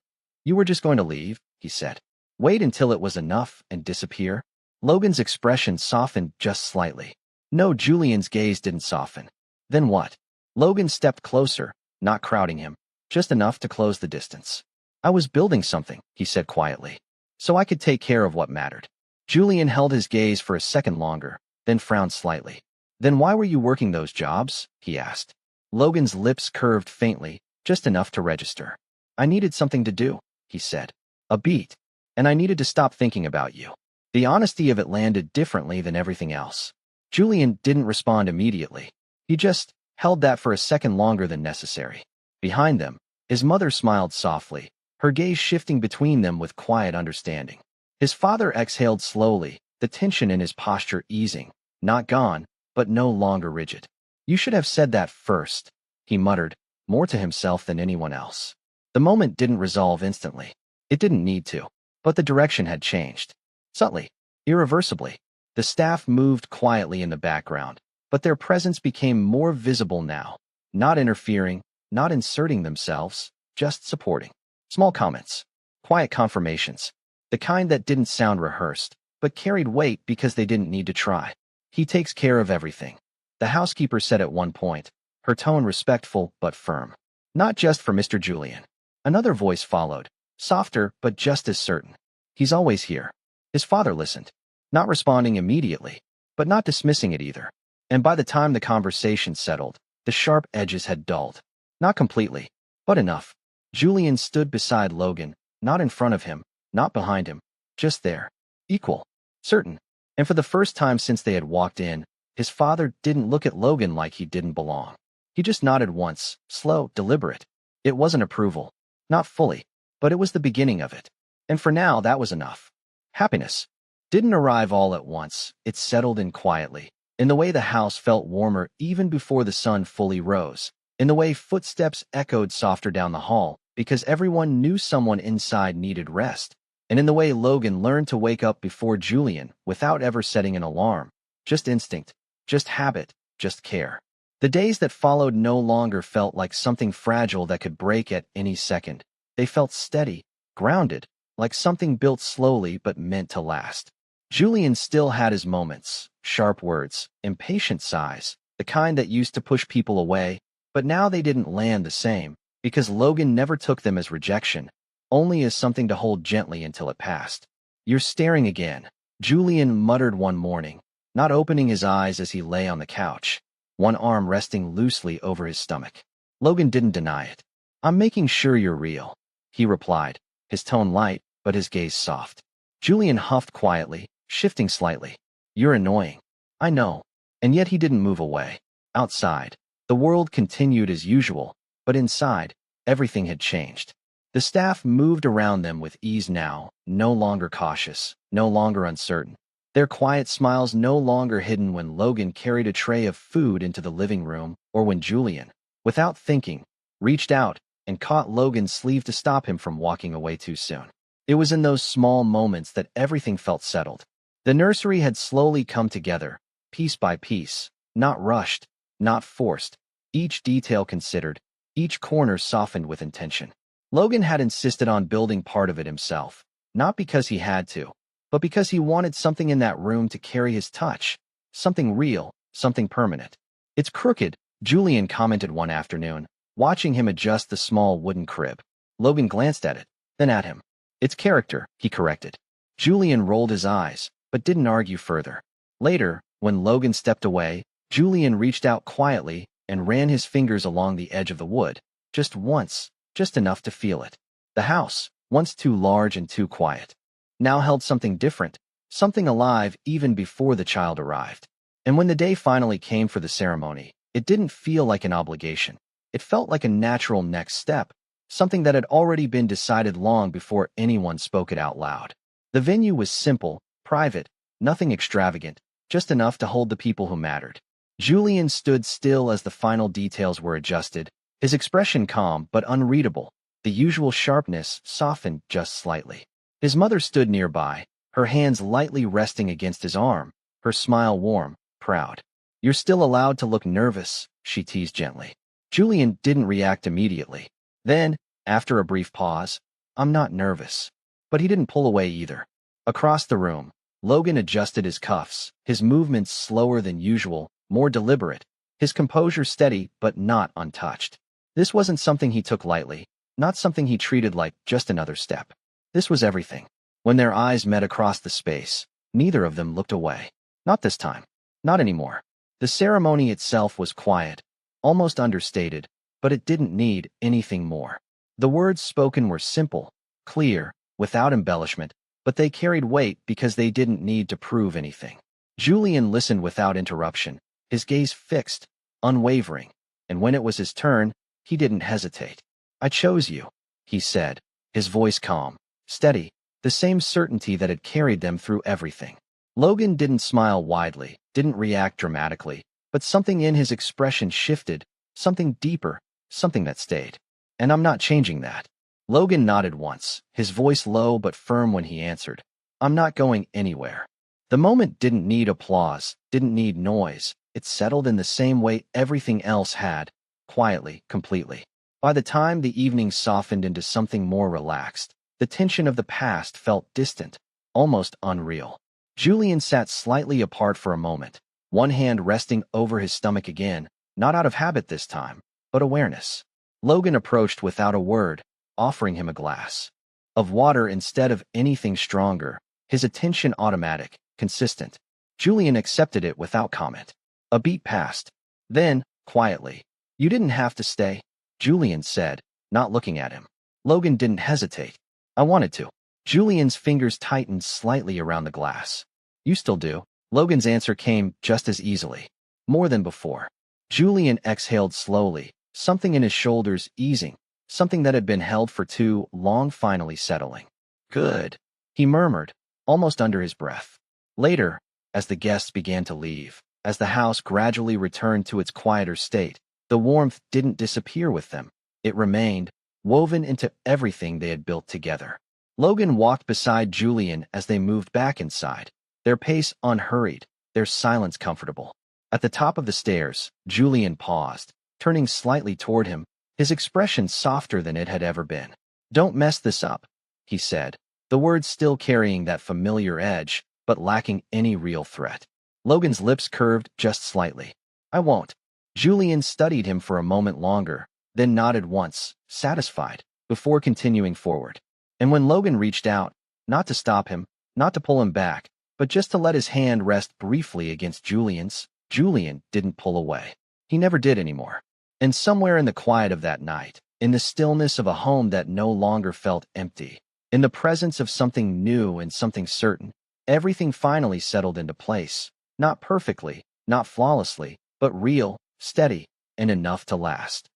A: You were just going to leave, he said. Wait until it was enough and disappear? Logan's expression softened just slightly. No, Julian's gaze didn't soften. Then what? Logan stepped closer, not crowding him, just enough to close the distance. I was building something, he said quietly, so I could take care of what mattered. Julian held his gaze for a second longer, then frowned slightly. Then why were you working those jobs? He asked. Logan's lips curved faintly, just enough to register. I needed something to do, he said. A beat. And I needed to stop thinking about you. The honesty of it landed differently than everything else. Julian didn't respond immediately. He just held that for a second longer than necessary. Behind them, his mother smiled softly, her gaze shifting between them with quiet understanding. His father exhaled slowly, the tension in his posture easing, not gone, but no longer rigid. You should have said that first, he muttered, more to himself than anyone else. The moment didn't resolve instantly. It didn't need to, but the direction had changed. Subtly, irreversibly. The staff moved quietly in the background, but their presence became more visible now, not interfering, not inserting themselves, just supporting. Small comments, quiet confirmations, the kind that didn't sound rehearsed, but carried weight because they didn't need to try. He takes care of everything, the housekeeper said at one point, her tone respectful but firm. Not just for Mr. Julian. Another voice followed, softer but just as certain. He's always here. His father listened, not responding immediately, but not dismissing it either. And by the time the conversation settled, the sharp edges had dulled. Not completely, but enough. Julian stood beside Logan, not in front of him, not behind him, just there. Equal. Certain. And for the first time since they had walked in, his father didn't look at Logan like he didn't belong. He just nodded once, slow, deliberate. It wasn't approval. Not fully, but it was the beginning of it. And for now, that was enough. Happiness didn't arrive all at once. It settled in quietly, in the way the house felt warmer even before the sun fully rose, in the way footsteps echoed softer down the hall because everyone knew someone inside needed rest, and in the way Logan learned to wake up before Julian without ever setting an alarm. Just instinct, just habit, just care. The days that followed no longer felt like something fragile that could break at any second. They felt steady, grounded, like something built slowly but meant to last. Julian still had his moments, sharp words, impatient sighs, the kind that used to push people away, but now they didn't land the same, because Logan never took them as rejection, only as something to hold gently until it passed. You're staring again, Julian muttered one morning, not opening his eyes as he lay on the couch, one arm resting loosely over his stomach. Logan didn't deny it. I'm making sure you're real, he replied, his tone light, but his gaze soft. Julian huffed quietly, shifting slightly. You're annoying. I know. And yet he didn't move away. Outside, the world continued as usual, but inside, everything had changed. The staff moved around them with ease now, no longer cautious, no longer uncertain. Their quiet smiles no longer hidden when Logan carried a tray of food into the living room, or when Julian, without thinking, reached out and caught Logan's sleeve to stop him from walking away too soon. It was in those small moments that everything felt settled. The nursery had slowly come together, piece by piece, not rushed, not forced, each detail considered, each corner softened with intention. Logan had insisted on building part of it himself, not because he had to, but because he wanted something in that room to carry his touch, something real, something permanent. It's crooked, Julian commented one afternoon, watching him adjust the small wooden crib. Logan glanced at it, then at him. It's character, he corrected. Julian rolled his eyes, but didn't argue further. Later, when Logan stepped away, Julian reached out quietly and ran his fingers along the edge of the wood, just once, just enough to feel it. The house, once too large and too quiet, now held something different, something alive even before the child arrived. And when the day finally came for the ceremony, it didn't feel like an obligation. It felt like a natural next step, something that had already been decided long before anyone spoke it out loud. The venue was simple, private, nothing extravagant, just enough to hold the people who mattered. Julian stood still as the final details were adjusted, his expression calm but unreadable, the usual sharpness softened just slightly. His mother stood nearby, her hands lightly resting against his arm, her smile warm, proud. You're still allowed to look nervous, she teased gently. Julian didn't react immediately. Then, after a brief pause, I'm not nervous. But he didn't pull away either. Across the room, Logan adjusted his cuffs, his movements slower than usual, more deliberate, his composure steady but not untouched. This wasn't something he took lightly, not something he treated like just another step. This was everything. When their eyes met across the space, neither of them looked away. Not this time. Not anymore. The ceremony itself was quiet, almost understated, but it didn't need anything more. The words spoken were simple, clear, without embellishment, but they carried weight because they didn't need to prove anything. Julian listened without interruption, his gaze fixed, unwavering, and when it was his turn, he didn't hesitate. I chose you, he said, his voice calm, steady, the same certainty that had carried them through everything. Logan didn't smile widely, didn't react dramatically, but something in his expression shifted, something deeper, something that stayed. And I'm not changing that. Logan nodded once, his voice low but firm when he answered. I'm not going anywhere. The moment didn't need applause, didn't need noise. It settled in the same way everything else had, quietly, completely. By the time the evening softened into something more relaxed, the tension of the past felt distant, almost unreal. Julian sat slightly apart for a moment, one hand resting over his stomach again, not out of habit this time, but awareness. Logan approached without a word, offering him a glass of water instead of anything stronger, his attention automatic, consistent. Julian accepted it without comment. A beat passed. Then, quietly, you didn't have to stay, Julian said, not looking at him. Logan didn't hesitate. I wanted to. Julian's fingers tightened slightly around the glass. You still do. Logan's answer came just as easily. More than before. Julian exhaled slowly, something in his shoulders easing, something that had been held for too long finally settling. Good, he murmured, almost under his breath. Later, as the guests began to leave, as the house gradually returned to its quieter state, the warmth didn't disappear with them. It remained, woven into everything they had built together. Logan walked beside Julian as they moved back inside, their pace unhurried, their silence comfortable. At the top of the stairs, Julian paused, turning slightly toward him, his expression softer than it had ever been. Don't mess this up, he said, the words still carrying that familiar edge, but lacking any real threat. Logan's lips curved just slightly. I won't. Julian studied him for a moment longer, then nodded once, satisfied, before continuing forward. And when Logan reached out, not to stop him, not to pull him back, but just to let his hand rest briefly against Julian's, Julian didn't pull away. He never did anymore. And somewhere in the quiet of that night, in the stillness of a home that no longer felt empty, in the presence of something new and something certain, everything finally settled into place. Not perfectly, not flawlessly, but real, steady, and enough to last.